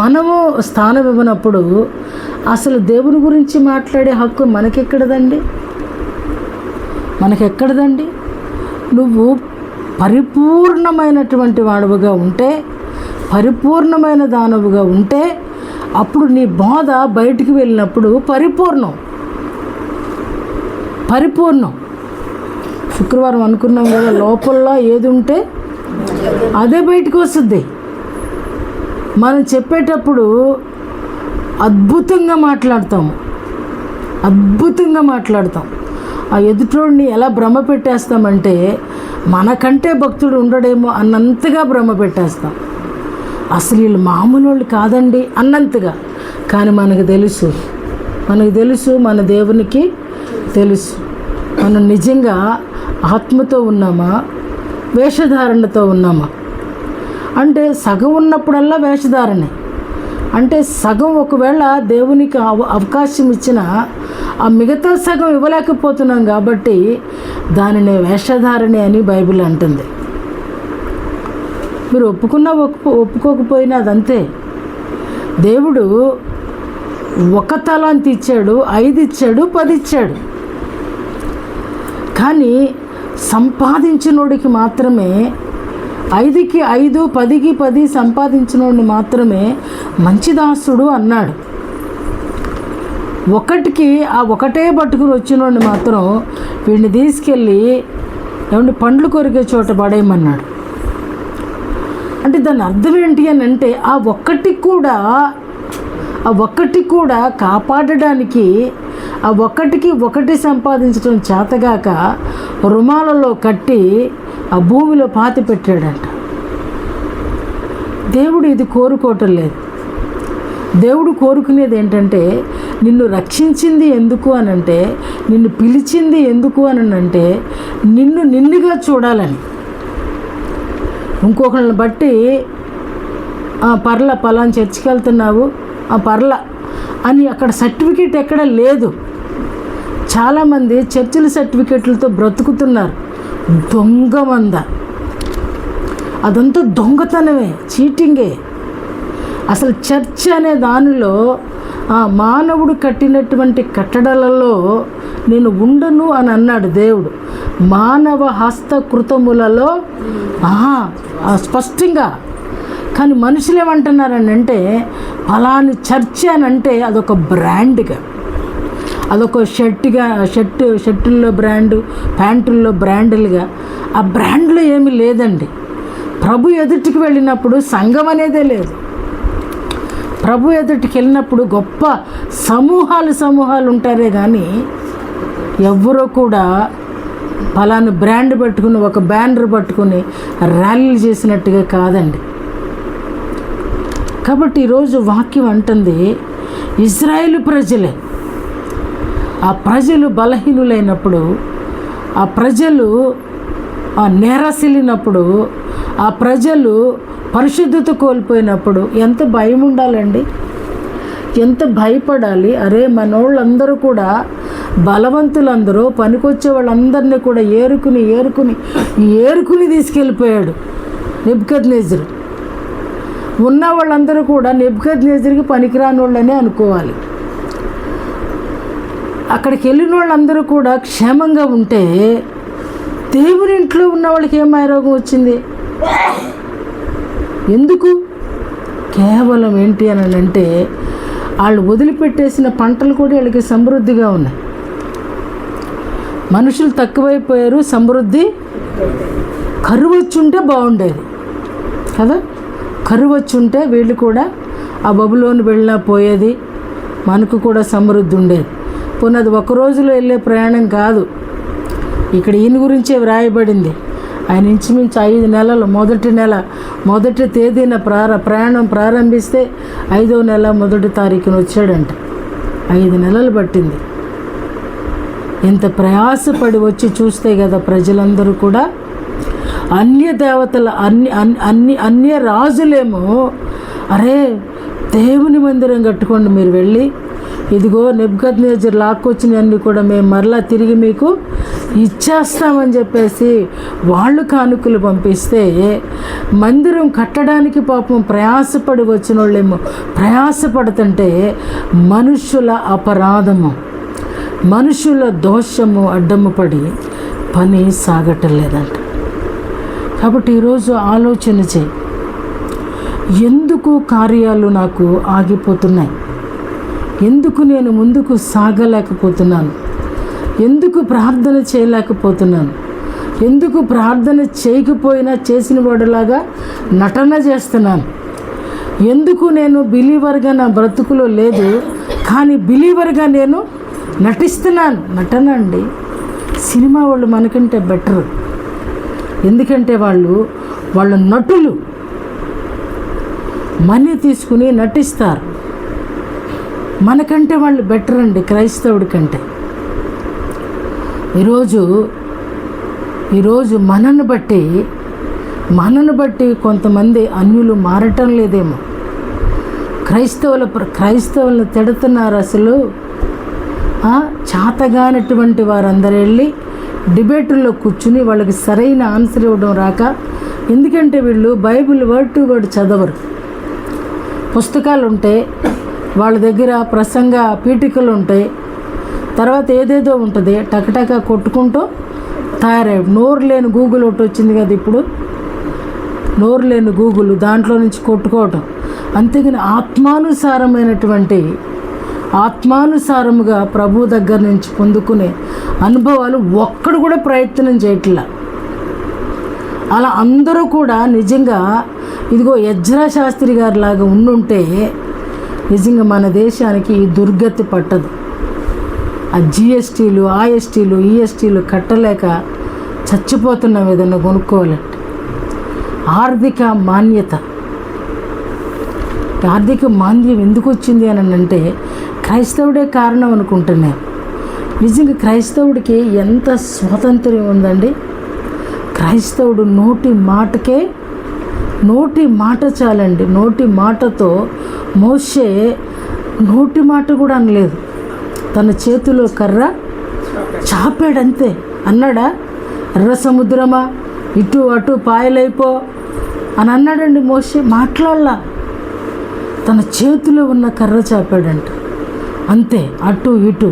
మనము స్థానం ఇవ్వనప్పుడు అసలు దేవుని గురించి మాట్లాడే హక్కు మనకెక్కడదండి? నువ్వు పరిపూర్ణమైనటువంటి వాడువుగా ఉంటే, పరిపూర్ణమైన దానవుగా ఉంటే అప్పుడు నీ బోధ బయటికి వెళ్ళినప్పుడు పరిపూర్ణం. శుక్రవారం అనుకున్నాం కదా, లోపల ఏది ఉంటే అదే బయటికి వస్తుంది. మనం చెప్పేటప్పుడు అద్భుతంగా మాట్లాడతాం. ఆ ఎదుటోడిని ఎలా భ్రమ పెట్టేస్తామంటే మనకంటే భక్తుడు ఉండడేమో అన్నంతగా భ్రమ పెట్టేస్తాం. అసలు వీళ్ళు మామూలు వాళ్ళు కాదండి అన్నంతగా. కానీ మనకు తెలుసు మన దేవునికి తెలుసు మనం నిజంగా ఆత్మతో ఉన్నామా, వేషధారణతో ఉన్నామా. అంటే సగం ఉన్నప్పుడల్లా వేషధారణే. అంటే సగం ఒకవేళ దేవునికి అవకాశం ఇచ్చిన ఆ మిగతా సగం ఇవ్వలేకపోతున్నాం కాబట్టి దానిని వేషధారణి అని బైబిల్ అంటుంది. మీరు ఒప్పుకోకపోయినా అదంతే. దేవుడు 1 తలాంతు ఇచ్చాడు, 5 ఇచ్చాడు, 10 ఇచ్చాడు. కానీ సంపాదించినోడికి మాత్రమే, 5కి 5, 10కి 10 సంపాదించినోడిని మాత్రమే మంచి దాసుడు అన్నాడు. ఒకటే పట్టుకుని వచ్చినోడిని మాత్రం వీడిని తీసుకెళ్ళి పండ్లు కొరికే చోట పడేయమన్నాడు. అంటే దాని అర్థం ఏంటి అని అంటే, ఆ ఒక్కటి కూడా కాపాడడానికి, ఆ ఒక్కటికి ఒకటి సంపాదించడం చేతగాక రుమాలలో కట్టి ఆ భూమిలో పాతి పెట్టాడంట. దేవుడు ఇది కోరుకోవటం లేదు. దేవుడు కోరుకునేది ఏంటంటే, నిన్ను రక్షించింది ఎందుకు అనంటే, నిన్ను పిలిచింది ఎందుకు అనంటే నిన్నుగా చూడాలని. ఇంకొకళ్ళని బట్టి పలానా చర్చికి వెళ్తున్నావు అని అక్కడ సర్టిఫికేట్ ఎక్కడ లేదు. చాలామంది చర్చిల సర్టిఫికేట్లతో బ్రతుకుతున్నారు. దొంగమంద, అదంతా దొంగతనమే, చీటింగే. అసలు చర్చ్ అనే దానిలో మానవుడు కట్టినటువంటి కట్టడాలలో నేను ఉండను అని అన్నాడు దేవుడు. మానవ హస్తకృతములలో స్పష్టంగా. కానీ మనుషులు ఏమంటున్నారని అంటే, ఫలాని చర్చ్ అని అంటే అదొక బ్రాండ్గా, అదొక షర్టుల్లో బ్రాండు, ప్యాంటుల్లో బ్రాండులుగా. ఆ బ్రాండ్లో ఏమీ లేదండి. ప్రభు ఎదుటికి వెళ్ళినప్పుడు సంఘం అనేదే లేదు. ప్రభు ఎదుటికి వెళ్ళినప్పుడు గొప్ప సమూహాలు ఉంటారే కానీ ఎవ్వరూ కూడా ఫలానా బ్రాండ్ పట్టుకుని, ఒక బ్యానర్ పట్టుకుని ర్యాలీలు చేసినట్టుగా కాదండి. కాబట్టి ఈరోజు వాక్యం అంటుంది, ఇజ్రాయేలు ప్రజలే, ఆ ప్రజలు బలహీనులైనప్పుడు, ఆ ప్రజలు నేరసిల్లినప్పుడు, ఆ ప్రజలు పరిశుద్ధత కోల్పోయినప్పుడు ఎంత భయం ఉండాలండి, ఎంత భయపడాలి. అరే మనోళ్ళందరూ కూడా, బలవంతులందరూ, పనికొచ్చే వాళ్ళందరినీ కూడా ఏరుకుని తీసుకెళ్ళిపోయాడు నెబుకద్నెజరు. ఉన్న వాళ్ళందరూ కూడా నెబుకద్నెజరుకి పనికిరాని వాళ్ళనే అనుకోవాలి. అక్కడికి వెళ్ళిన వాళ్ళందరూ కూడా క్షేమంగా ఉంటే, దేవుని ఇంట్లో ఉన్న వాళ్ళకి ఏం రోగం వచ్చింది? ఎందుకు? కేవలం ఏంటి అని అంటే, వాళ్ళు వదిలిపెట్టేసిన పంటలు కూడా వీళ్ళకి సమృద్ధిగా ఉన్నాయి. మనుషులు తక్కువైపోయారు, సమృద్ధి. కరువు వచ్చుంటే బాగుండేది కదా. కరువు వచ్చుంటే వీళ్ళు కూడా ఆ బబులోని వెళ్ళినా పోయేది, మనకు కూడా సమృద్ధి ఉండేది. పోనీ అది ఒక రోజులో వెళ్ళే ప్రయాణం కాదు. ఇక్కడ ఈయన గురించే వ్రాయబడింది. ఆయన ఇంచుమించు 5 నెలలు, మొదటి తేదీన ప్రయాణం ప్రారంభిస్తే 5వ నెల 1వ తారీఖున వచ్చాడంట. 5 నెలలు పట్టింది. ఇంత ప్రయాసపడి వచ్చి చూస్తే కదా ప్రజలందరూ కూడా, అన్య దేవతల అన్య రాజులేమో, అరే దేవుని మందిరం కట్టుకోండి మీరు వెళ్ళి, ఇదిగో నెబుకద్నెజరు లాక్కొచ్చినవన్నీ కూడా మేము మరలా తిరిగి మీకు ఇచ్చేస్తామని చెప్పేసి వాళ్ళు కానుకలు పంపిస్తే, మందిరం కట్టడానికి పాపం ప్రయాసపడి వచ్చిన వాళ్ళేమో ప్రయాసపడుతుంటే మనుషుల అపరాధము, మనుషుల దోషము అడ్డము పడి పని సాగటం లేదంట. కాబట్టి ఈరోజు ఆలోచన చేయి, ఎందుకు కార్యాలు నాకు ఆగిపోతున్నాయి? ఎందుకు నేను ముందుకు సాగలేకపోతున్నాను? ఎందుకు ప్రార్థన చేయలేకపోతున్నాను? ఎందుకు ప్రార్థన చేయకపోయినా చేసిన వాడిలాగా నటన చేస్తున్నాను? ఎందుకు నేను బిలీవర్గా నా బ్రతుకులో లేదు, కానీ బిలీవర్గా నేను నటిస్తున్నాను? నటన అండి. సినిమా వాళ్ళు మనకంటే బెటర్. ఎందుకంటే వాళ్ళు నటులు, మనీ తీసుకుని నటిస్తారు. మనకంటే వాళ్ళు బెటర్ అండి, క్రైస్తవుడి కంటే. ఈరోజు మనను బట్టి కొంతమంది అన్యులు మారటం లేదేమో. క్రైస్తవులను తిడుతున్నారు. అసలు చాతగానటువంటి వారందరూ వెళ్ళి డిబేటుల్లో కూర్చుని వాళ్ళకి సరైన ఆన్సర్ ఇవ్వడం రాక, ఎందుకంటే వీళ్ళు బైబిల్ వర్డ్ టు వర్డ్ చదవరు. పుస్తకాలు ఉంటాయి వాళ్ళ దగ్గర, ప్రసంగ పీఠికలు ఉంటాయి, తర్వాత ఏదేదో ఉంటుంది, టకటక కొట్టుకుంటూ తయారయ్యాడు. నోరు లేని గూగుల్ ఒకటి వచ్చింది కదా ఇప్పుడు, నోరు లేని గూగుల్, దాంట్లో నుంచి కొట్టుకోవటం. అంతేగాని ఆత్మానుసారముగా ప్రభు దగ్గర నుంచి పొందుకునే అనుభవాలు ఒక్కడు కూడా ప్రయత్నం చేయట్లా. అలా అందరూ కూడా నిజంగా ఇదిగో ఎజ్రా శాస్త్రి గారి లాగా ఉండుంటే నిజంగా మన దేశానికి ఈ దుర్గతి పట్టదు. ఆ జిఎస్టీలు, ఆఎస్టీలు, ఈఎస్టీలు కట్టలేక చచ్చిపోతున్నాం ఏదన్నా కొనుక్కోవాలంటే. ఆర్థిక మాంద్యం ఎందుకు వచ్చింది అని అంటే క్రైస్తవుడే కారణం అనుకుంటున్నాను. నిజంగా క్రైస్తవుడికి ఎంత స్వాతంత్ర్యం ఉందండి. క్రైస్తవుడు నోటి మాట చాలండి. నోటి మాటతో మోషే నోటి మాట కూడా అనలేదు, తన చేతిలో కర్ర చాపాడంతే. అన్నాడా ఎర్ర సముద్రమా ఇటు అటు పాయలైపో అని అన్నాడండి మోషే? మాట్లాడలా, తన చేతిలో ఉన్న కర్ర చాపాడంట అంతే. అటు ఇటు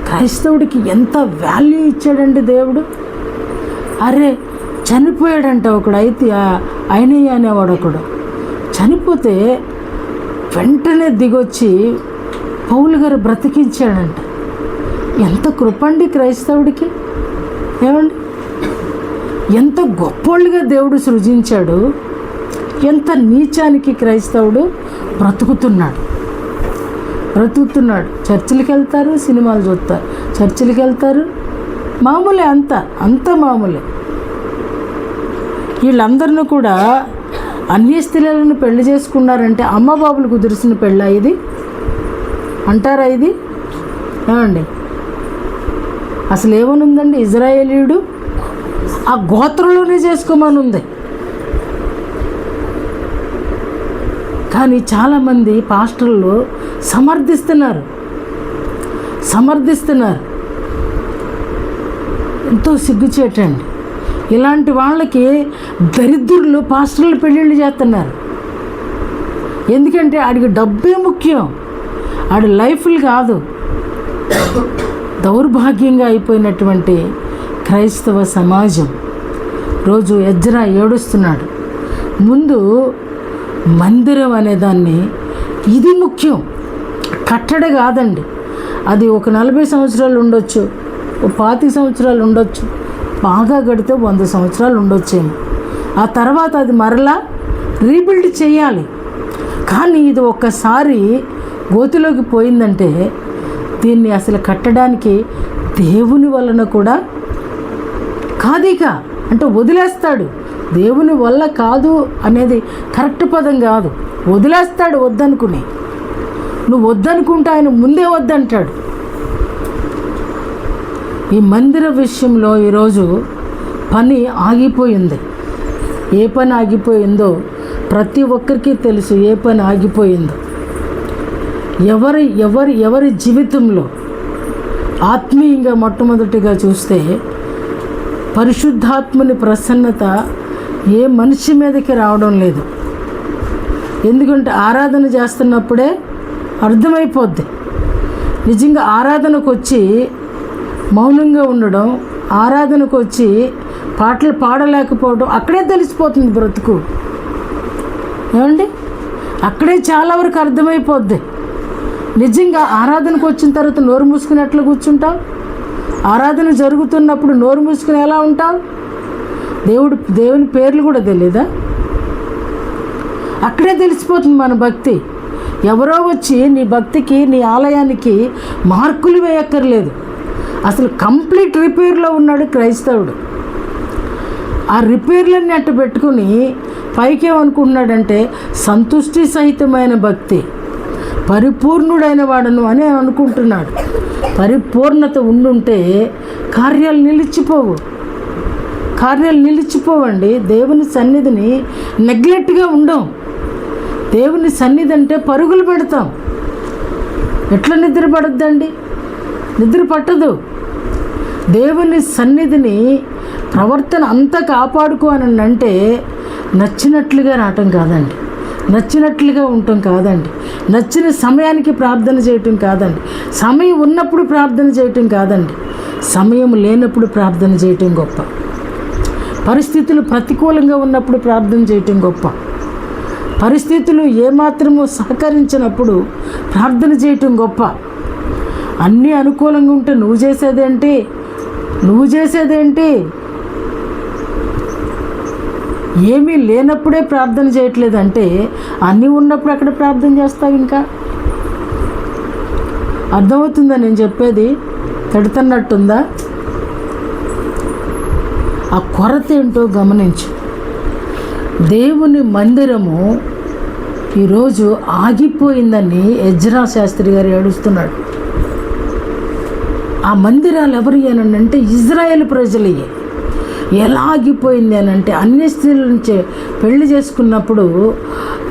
క్రైస్తవుడికి ఎంత వాల్యూ ఇచ్చాడండి దేవుడు. అరే చనిపోయాడంట ఒకడు, అయితే అయినయ్య అనేవాడు ఒకడు చనిపోతే వెంటనే దిగొచ్చి పౌలు గారు బ్రతికించాడంట. ఎంత కృపండి క్రైస్తవుడికి! ఏమండి, ఎంత గొప్పోళ్ళుగా దేవుడు సృజించాడు. ఎంత నీచానికి క్రైస్తవుడు బ్రతుకుతున్నాడు. చర్చిలకు వెళ్తారు, సినిమాలు చూస్తారు, చర్చిలకు వెళ్తారు, మామూలే, అంత మామూలే. వీళ్ళందరినీ కూడా అన్య స్త్రీలను పెళ్లి చేసుకున్నారంటే అమ్మ బాబులు కుదిరిసిన పెళ్ళా ఇది అంటారా? ఇది ఏమండి, అసలు ఏమనుందండి? ఇజ్రాయేలీయుడు ఆ గోత్రంలోనే చేసుకోమని ఉంది. కానీ చాలామంది పాస్టర్లు సమర్థిస్తున్నారు. ఎంతో సిగ్గుచేటండి. ఇలాంటి వాళ్ళకి దరిద్రులు పాస్టర్లు పెళ్ళిళ్ళు చేస్తున్నారు. ఎందుకంటే ఆడికి డబ్బే ముఖ్యం, ఆడి లైఫ్లు కాదు. దౌర్భాగ్యంగా అయిపోయినటువంటి క్రైస్తవ సమాజం. రోజు ఎజ్రా ఏడుస్తున్నాడు. ముందు మందిరం అనేదాన్ని, ఇది ముఖ్యం, కట్టడ కాదండి. అది ఒక 40 సంవత్సరాలు ఉండొచ్చు, ఒక 25 సంవత్సరాలు ఉండొచ్చు, బాగా గడితే 100 సంవత్సరాలు ఉండొచ్చేమో. ఆ తర్వాత అది మరలా రీబిల్డ్ చేయాలి. కానీ ఇది ఒక్కసారి గోతిలోకి పోయిందంటే దీన్ని అసలు కట్టడానికి దేవుని వలన కూడా కాదిక అంటే వదిలేస్తాడు. దేవుని వల్ల కాదు అనేది కరెక్ట్ పదం కాదు. వదిలేస్తాడు వద్దనుకుని. నువ్వు వద్దనుకుంటే ఆయన ముందే వద్దంటాడు. ఈ మందిర విషయంలో ఈరోజు పని ఆగిపోయింది. ఏ పని ఆగిపోయిందో ప్రతి ఒక్కరికి తెలుసు. ఏ పని ఆగిపోయిందో ఎవరి జీవితంలో ఆత్మీయంగా మొట్టమొదటిగా చూస్తే పరిశుద్ధాత్మని ప్రసన్నత ఏ మనిషి మీదకి రావడం లేదు. ఎందుకంటే ఆరాధన చేస్తున్నప్పుడే అర్థమైపోద్ది. నిజంగా ఆరాధనకు వచ్చి మౌనంగా ఉండడం, ఆరాధనకు వచ్చి పాటలు పాడలేకపోవడం అక్కడే తెలిసిపోతుంది బ్రతుకు. ఏమండి, అక్కడే చాలా వరకు అర్థమైపోద్ది. నిజంగా ఆరాధనకు వచ్చిన తర్వాత నోరు మూసుకుని ఎట్లా కూర్చుంటావు? ఆరాధన జరుగుతున్నప్పుడు నోరు మూసుకుని ఎలా ఉంటావు? దేవుని పేర్లు కూడా తెలియదా? అక్కడే తెలిసిపోతుంది మన భక్తి. ఎవరో వచ్చి నీ భక్తికి, నీ ఆలయానికి మార్కులు వేయక్కర్లేదు. అసలు కంప్లీట్ రిపేర్లో ఉన్నాడు క్రైస్తవుడు. ఆ రిపేర్లన్నీ అట్టు పెట్టుకుని పైకేమనుకుంటున్నాడంటే సంతుష్టి సహితమైన భక్తి, పరిపూర్ణుడైన వాడను అని అనుకుంటున్నాడు. పరిపూర్ణత ఉండుంటే కార్యాలు నిలిచిపోవండి. దేవుని సన్నిధిని నెగ్లెక్ట్గా ఉండం. దేవుని సన్నిధి అంటే పరుగులు పెడతాం. ఎట్లా నిద్ర పడద్దండి? నిద్ర పట్టదు. దేవుని సన్నిధిని ప్రవర్తన అంతా కాపాడుకో అని అంటే నచ్చినట్లుగా రావటం కాదండి, నచ్చినట్లుగా ఉండటం కాదండి, నచ్చిన సమయానికి ప్రార్థన చేయటం కాదండి, సమయం ఉన్నప్పుడు ప్రార్థన చేయటం కాదండి, సమయం లేనప్పుడు ప్రార్థన చేయటం గొప్ప. పరిస్థితులు ప్రతికూలంగా ఉన్నప్పుడు ప్రార్థన చేయటం గొప్ప. పరిస్థితులు ఏమాత్రము సహకరించినప్పుడు ప్రార్థన చేయటం గొప్ప. అన్నీ అనుకూలంగా ఉంటే నువ్వు చేసేదేంటి? ఏమీ లేనప్పుడే ప్రార్థన చేయట్లేదంటే అన్నీ ఉన్నప్పుడు అక్కడ ప్రార్థన చేస్తావు. ఇంకా అర్థమవుతుందా నేను చెప్పేది? తడుతున్నట్టుందా? ఆ కొరత ఏంటో గమనించు. దేవుని మందిరము ఈరోజు ఆగిపోయిందని ఎజ్రా శాస్త్రి గారు ఏడుస్తున్నాడు. ఆ మందిరాలు ఎవరు అనంటే ఇజ్రాయేల్ ప్రజలయ్యే. ఎలా ఆగిపోయింది అనంటే అన్య స్త్రీల నుంచి పెళ్లి చేసుకున్నప్పుడు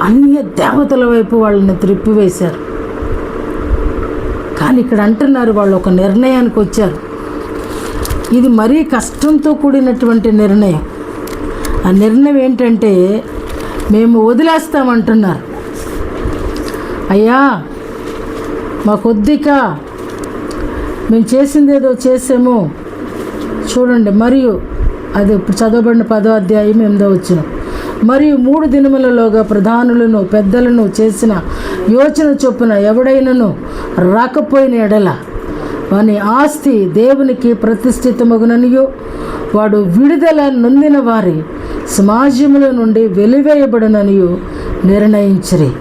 అన్య దేవతల వైపు వాళ్ళని త్రిప్పివేశారు. కానీ ఇక్కడ అంటున్నారు, వాళ్ళు ఒక నిర్ణయానికి వచ్చారు. ఇది మరీ కష్టంతో కూడినటువంటి నిర్ణయం. ఆ నిర్ణయం ఏంటంటే మేము వదిలేస్తామంటున్నారు. అయ్యా మాకొద్దిక, మేము చేసింది ఏదో చేసాము చూడండి. మరియు అది ఇప్పుడు చదవబడిన 10వ అధ్యాయం 8వ వచనం. మరియు 3 దినములలోగా ప్రధానులను పెద్దలను చేసిన యోచన చొప్పున ఎవడైనను రాకపోయిన ఎడల వాని ఆస్తి దేవునికి ప్రతిష్ఠితమగుననియో వాడు విడుదల నొందిన వారి సమాజముల నుండి వెలివేయబడననియో నిర్ణయించిరి.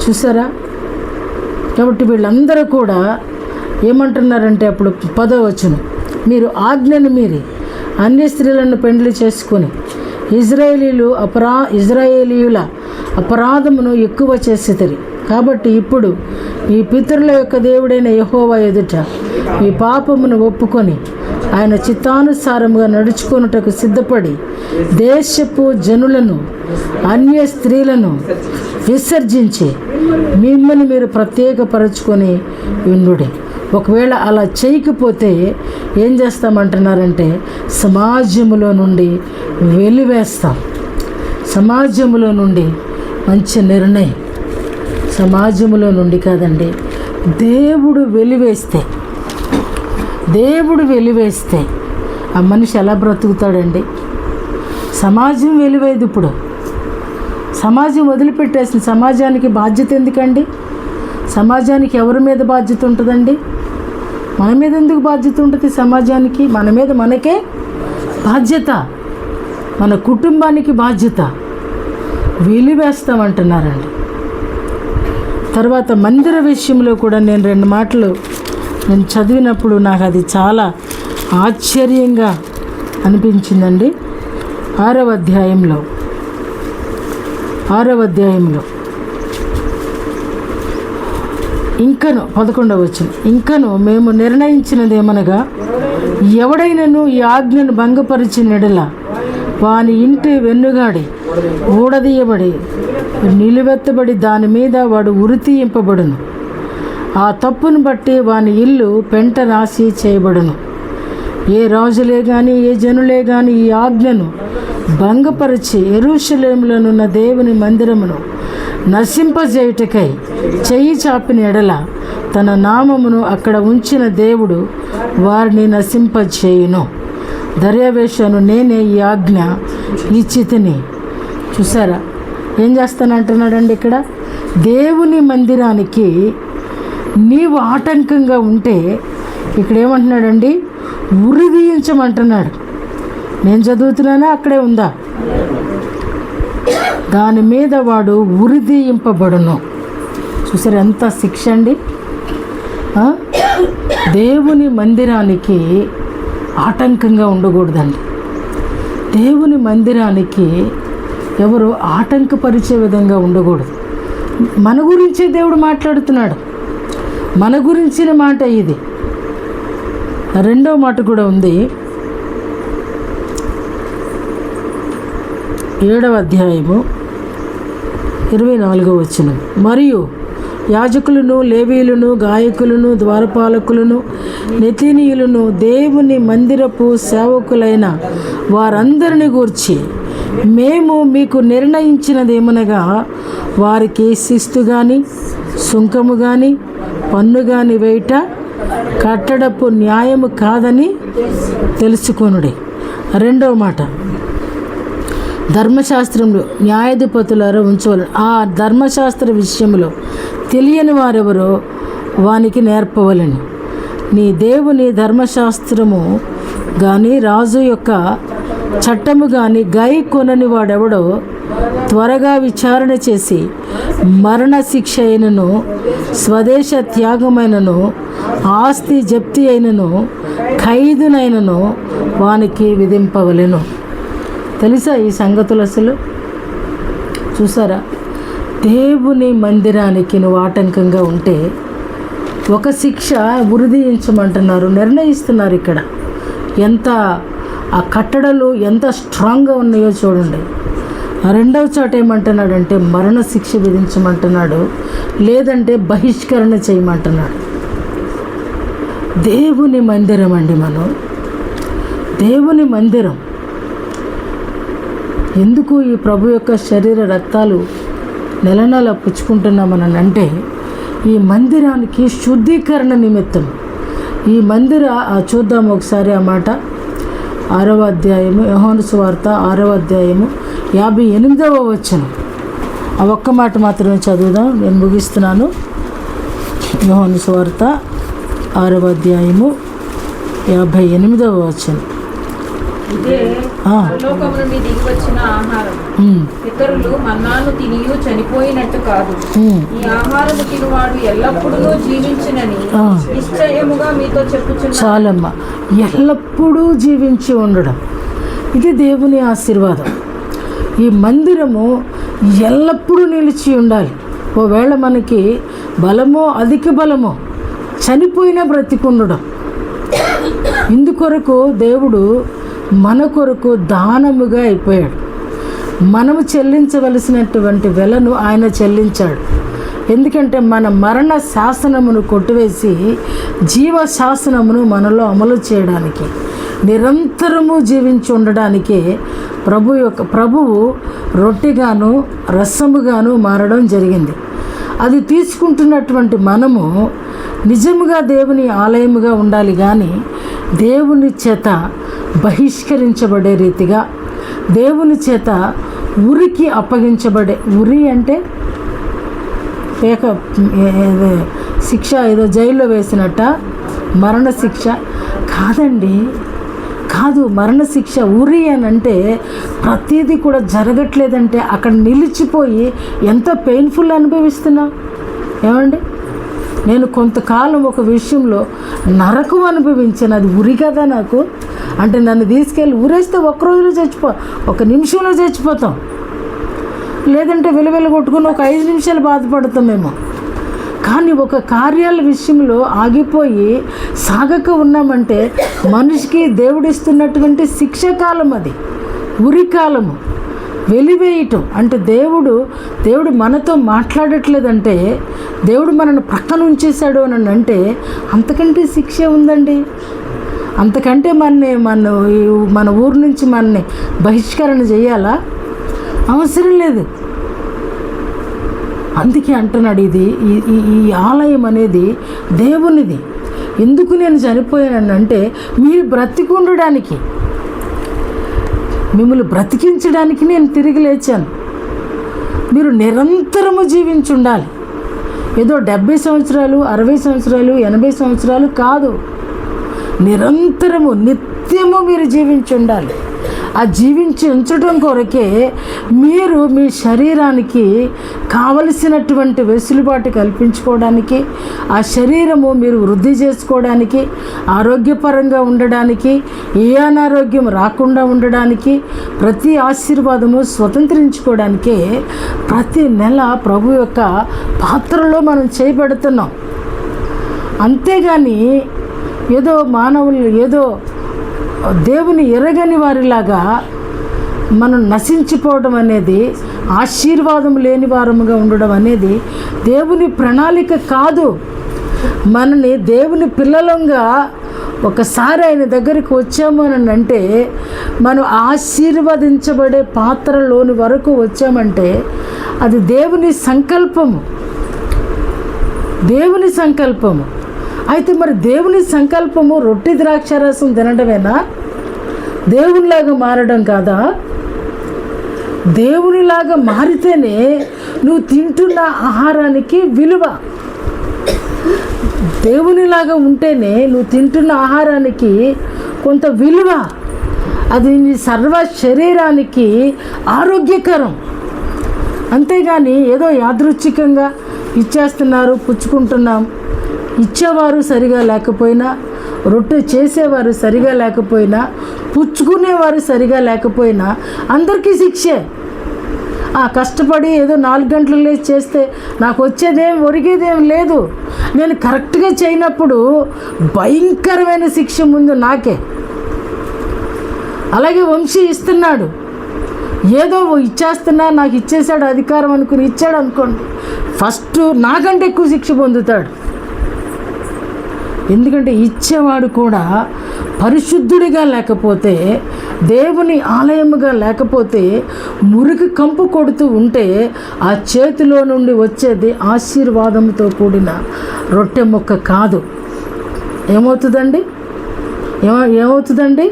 చూసారా? కాబట్టి వీళ్ళందరూ కూడా ఏమంటున్నారంటే అప్పుడు 10వ వచనం, మీరు ఆజ్ఞను మీరి అన్య స్త్రీలను పెండ్లి చేసుకొని ఇజ్రాయేలీయుల అపరాధమును ఎక్కువ చేసితిరి. కాబట్టి ఇప్పుడు మీ పితరుల యొక్క దేవుడైన యెహోవా ఎదుట మీ పాపమును ఒప్పుకొని ఆయన చిత్తానుసారముగా నడుచుకొనుటకు సిద్ధపడి దేశపు జనులను అన్య స్త్రీలను విసర్జించి మిమ్మల్ని మీరు ప్రత్యేకపరచుకొని ఉండుడి. ఒకవేళ అలా చేయకపోతే ఏం చేస్తామంటున్నారంటే సమాజంలో నుండి వెలివేస్తాం. సమాజంలో నుండి మంచి నిర్ణయం. సమాజంలో నుండి కాదండి, దేవుడు వెలివేస్తే ఆ మనిషి ఎలా బ్రతుకుతాడండి? సమాజం వెలివేది. ఇప్పుడు సమాజం వదిలిపెట్టేసిన సమాజానికి బాధ్యత ఎందుకండి? సమాజానికి ఎవరి మీద బాధ్యత ఉంటుందండి? మన మీద ఎందుకు బాధ్యత ఉంటుంది సమాజానికి? మన మీద మనకే బాధ్యత, మన కుటుంబానికి బాధ్యత. వెలివేస్తామంటున్నారండి. తర్వాత మందిర విషయంలో కూడా నేను 2 మాటలు నేను చదివినప్పుడు నాకు అది చాలా ఆశ్చర్యంగా అనిపించిందండి. 6వ అధ్యాయంలో ఇంకను 11వ వచనం, ఇంకను మేము నిర్ణయించినదేమనగా ఎవడైనను ఈ ఆజ్ఞను భంగపరిచిన ఎడల వాని ఇంటి వెన్నుగాడి ఊడదీయబడి నిలువెత్తబడి దాని మీద వాడు ఉరితీయింపబడును. ఆ తప్పును బట్టి వాని ఇల్లు పెంట రాసి చేయబడును. ఏ రాజులే కానీ ఏ జనులే కానీ ఈ ఆజ్ఞను భంగపరిచి యెరూషలేములోనున్న దేవుని మందిరమును నశింపజేయుటకై చెయ్యి చాపిన ఎడల తన నామమును అక్కడ ఉంచిన దేవుడు వారిని నశింపజేయును. దర్యావేషను నేనే ఈ ఆజ్ఞ ఇచ్చితిని. చూసారా ఏం చేస్తానంటున్నాడండి ఇక్కడ? దేవుని మందిరానికి నీవు ఆటంకంగా ఉంటే ఇక్కడ ఏమంటున్నాడండి? ఉరిదీయించమంటున్నాడు. నేను చదువుతున్నానా? అక్కడే ఉందా? దాని మీద వాడు ఉరిదీయింపబడును. చూసారు ఎంత శిక్ష అండి? దేవుని మందిరానికి ఆటంకంగా ఉండకూడదండి. దేవుని మందిరానికి ఎవరు ఆటంకపరిచే విధంగా ఉండకూడదు. మన గురించే దేవుడు మాట్లాడుతున్నాడు. మన గురించిన మాట ఇది. 2వ మాట కూడా ఉంది. 7వ అధ్యాయము 24వ వచనం. మరియు యాజకులను, లేవీయులను, గాయకులను, ద్వారపాలకులను, నెతీనీయులను, దేవుని మందిరపు సేవకులైన వారందరిని గూర్చి మేము మీకు నిర్ణయించినదేమనగా వారికి శిస్తు కానీ సుంకము కానీ పన్ను కానీ వేయట కట్టడపు న్యాయము కాదని తెలుసుకొనుడి. రెండవ మాట, ధర్మశాస్త్రంలో న్యాయాధిపతులారా ఉంచవలను. ఆ ధర్మశాస్త్ర విషయంలో తెలియని వారెవరో వానికి నేర్పవలని. నీ దేవుని ధర్మశాస్త్రము కానీ రాజు యొక్క చట్టము కానీ గై కొనని వాడెవడో త్వరగా విచారణ చేసి మరణ శిక్ష అయినను స్వదేశ త్యాగమైనను ఆస్తి జప్తి అయినను ఖైదునైనను వానికి విధింపవలెను. తెలుసా ఈ సంగతులు? అసలు చూసారా? దేవుని మందిరానికి నువ్వు ఆటంకంగా ఉంటే ఒక శిక్ష ఉరిదీయించమంటున్నారు, నిర్ణయిస్తున్నారు. ఇక్కడ ఎంత ఆ కట్టడలు ఎంత స్ట్రాంగ్గా ఉన్నాయో చూడండి. రెండవ చోట ఏమంటున్నాడంటే మరణ శిక్ష విధించమంటున్నాడు, లేదంటే బహిష్కరణ చేయమంటున్నాడు. దేవుని మందిరం అండి, మనం దేవుని మందిరం. ఎందుకు ఈ ప్రభు యొక్క శరీర రక్తాలు నెల నెల పుచ్చుకుంటున్నామని అంటే ఈ మందిరానికి శుద్ధీకరణ నిమిత్తం. ఈ చూద్దాం ఒకసారి ఆ మాట. 6వ అధ్యాయము, యోహాను సువార్త 6వ అధ్యాయము 58వ వచనం. ఆ ఒక్క మాట మాత్రమే చదువుదాం, నేను ముగిస్తున్నాను. యోహాను సువార్త 6వ అధ్యాయము 58వ వచనం. పరలోకము నుండి దిగి వచ్చిన ఆహారం ఇతరులు మన్నాను తినియు చనిపోయినట్టు కాదు. ఈ ఆహారము తినువాడు ఎల్లప్పుడూ జీవించునని నిశ్చయముగా మీతో చెప్పుచున్నాను. చాలమ్మా, ఎల్లప్పుడూ జీవించి ఉండడం, ఇది దేవుని ఆశీర్వాదం. ఈ మందిరము ఎల్లప్పుడూ నిలిచి ఉండాలి. ఓవేళ మనకి బలమో అధిక బలమో చనిపోయినా బ్రతికుండడం. ఇందుకొరకు దేవుడు మన కొరకు దానముగా అయిపోయాడు. మనము చెల్లించవలసినటువంటి వెలను ఆయన చెల్లించాడు. ఎందుకంటే మన మరణ శాసనమును కొట్టివేసి జీవ శాసనమును మనలో అమలు చేయడానికి, నిరంతరము జీవించి ఉండడానికే ప్రభువు రొట్టెగాను రసముగాను మారడం జరిగింది. అది తీసుకుంటున్నటువంటి మనము నిజముగా దేవుని ఆలయముగా ఉండాలి, కానీ దేవుని చేత బహిష్కరించబడే రీతిగా, దేవుని చేత ఉరికి అప్పగించబడే, ఉరి అంటే శిక్ష, ఏదో జైల్లో వేసినట్ట మరణ శిక్ష కాదండి, కాదు. మరణ శిక్ష ఉరి అని అంటే ప్రతిదీ కూడా జరగట్లేదంటే అక్కడ నిలిచిపోయి ఎంత పెయిన్ఫుల్ అనుభవిస్తున్నా. ఏమండి, నేను కొంతకాలం ఒక విషయంలో నరకం అనుభవించాను. అది ఉరి కదా నాకు. అంటే నన్ను తీసుకెళ్ళి ఊరేస్తే ఒక్క రోజులో ఒక నిమిషంలో చచ్చిపోతాం, లేదంటే వెలువెల కొట్టుకుని ఒక 5 నిమిషాలు బాధపడతామేమో. కానీ ఒక కార్యాల విషయంలో ఆగిపోయి సాగక ఉన్నామంటే మనిషికి దేవుడిస్తున్నటువంటి శిక్షాకాలం, అది ఉరికాలము. వెలివేయటం అంటే దేవుడు మనతో మాట్లాడట్లేదంటే, దేవుడు మనల్ని ప్రక్కన ఉంచేశాడు అని అంటే అంతకంటే శిక్ష ఉందండి. అంతకంటే మన ఊరు నుంచి మనని బహిష్కరణ చేయాలా? అవసరం లేదు. అందుకే అంటున్నాడు, ఇది ఈ ఆలయం అనేది దేవునిది. ఎందుకు నేను చనిపోయానంటే మీరు బ్రతికుండడానికి, మిమ్మల్ని బ్రతికించడానికి నేను తిరిగి లేచాను. మీరు నిరంతరము జీవించి ఉండాలి. ఏదో 70 సంవత్సరాలు 60 సంవత్సరాలు 80 సంవత్సరాలు కాదు, నిరంతరము నిత్యము మీరు జీవించి ఉండాలి. ఆ జీవించి ఉంచడం కొరకే మీరు మీ శరీరానికి కావలసినటువంటి వెసులుబాటు కల్పించుకోవడానికి, ఆ శరీరము మీరు వృద్ధి చేసుకోవడానికి, ఆరోగ్యపరంగా ఉండడానికి, ఏ అనారోగ్యం రాకుండా ఉండడానికి, ప్రతి ఆశీర్వాదము స్వతంత్రించుకోవడానికే ప్రతి నెల ప్రభు యొక్క పాత్రలో మనం చేయబడుతున్నాం. అంతేగాని ఏదో మానవులు ఏదో దేవుని ఎరగని వారిలాగా మనం నశించిపోవడం అనేది, ఆశీర్వాదం లేని వారముగా ఉండడం అనేది దేవుని ప్రణాళిక కాదు. మనని దేవుని పిల్లలంగా ఒకసారి ఆయన దగ్గరికి వచ్చాము అని అంటే మనం ఆశీర్వదించబడే పాత్రలోని వరకు వచ్చామంటే అది దేవుని సంకల్పము. దేవుని సంకల్పము. అయితే మరి దేవుని సంకల్పము రొట్టె ద్రాక్షారసం తినడమేనా? దేవునిలాగా మారడం కాదా? దేవునిలాగా మారితేనే నువ్వు తింటున్న ఆహారానికి విలువ. దేవునిలాగా ఉంటేనే నువ్వు తింటున్న ఆహారానికి కొంత విలువ. అది నీ సర్వ శరీరానికి ఆరోగ్యకరం. అంతేగాని ఏదో యాదృచ్ఛికంగా ఇచ్చేస్తున్నారు, పుచ్చుకుంటున్నాం. ఇచ్చేవారు సరిగా లేకపోయినా, రొట్టె చేసేవారు సరిగా లేకపోయినా, పుచ్చుకునేవారు సరిగా లేకపోయినా అందరికీ శిక్షే. కష్టపడి ఏదో 4 గంటలు లేచి చేస్తే నాకు వచ్చేదేం ఒరిగేదేం లేదు. నేను కరెక్ట్గా చేయనప్పుడు భయంకరమైన శిక్ష ముందు నాకే. అలాగే వంశీ ఇస్తున్నాడు, ఏదో ఇచ్చేస్తున్నా, నాకు ఇచ్చేసాడు అధికారం అనుకుని ఇచ్చాడు అనుకోండి, ఫస్ట్ నాకంటే ఎక్కువ శిక్ష పొందుతాడు. ఎందుకంటే ఇచ్చేవాడు కూడా పరిశుద్ధుడిగా లేకపోతే, దేవుని ఆలయముగా లేకపోతే, మురికి కంపు కొడుతూ ఉంటే ఆ చేతిలో నుండి వచ్చేది ఆశీర్వాదంతో కూడిన రొట్టె ముక్క కాదు. ఏమవుతుందండి? ఏమవుతుందండి?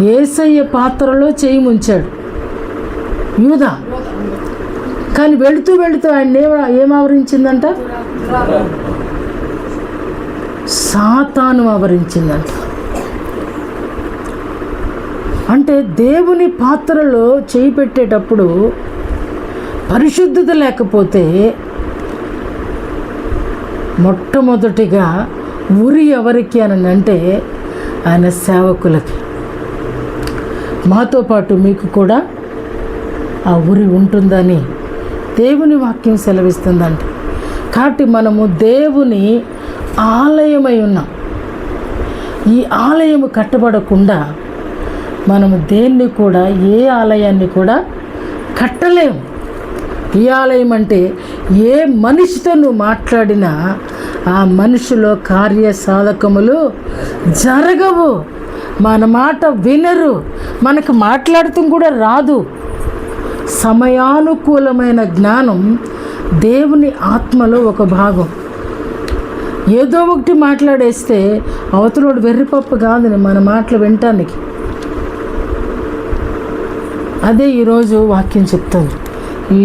యేసయ్య పాత్రలో చేయి ముంచాడు యూదా. కానీ వెళుతూ వెళుతూ ఆయన ఏం ఆవరించిందంట? సాతాను ఆవరించిందంట. అంటే దేవుని పాత్రలో చేయి పెట్టేటప్పుడు పరిశుద్ధత లేకపోతే మొట్టమొదటిగా ఉరి ఎవరికి అని అంటే ఆయన సేవకులకి. మాతో పాటు మీకు కూడా ఆ ఉరి ఉంటుందని దేవుని వాక్యం సెలవిస్తుందంట. కాబట్టి మనము దేవుని ఆలయమై ఉన్నాం. ఈ ఆలయము కట్టబడకుండా మనము దేన్ని కూడా, ఏ ఆలయాన్ని కూడా కట్టలేము. ఈ ఆలయం అంటే ఏ మనిషితో నువ్వు మాట్లాడినా ఆ మనిషిలో కార్యసాధకములు జరగవు. మన మాట వినరు, మనకు మాట్లాడటం కూడా రాదు. సమయానుకూలమైన జ్ఞానం దేవుని ఆత్మలో ఒక భాగం. ఏదో ఒకటి మాట్లాడేస్తే అవతలోడు వెర్రిపప్పు కాదని మన మాటలు వినటానికి. అదే ఈరోజు వాక్యం చెప్తుంది.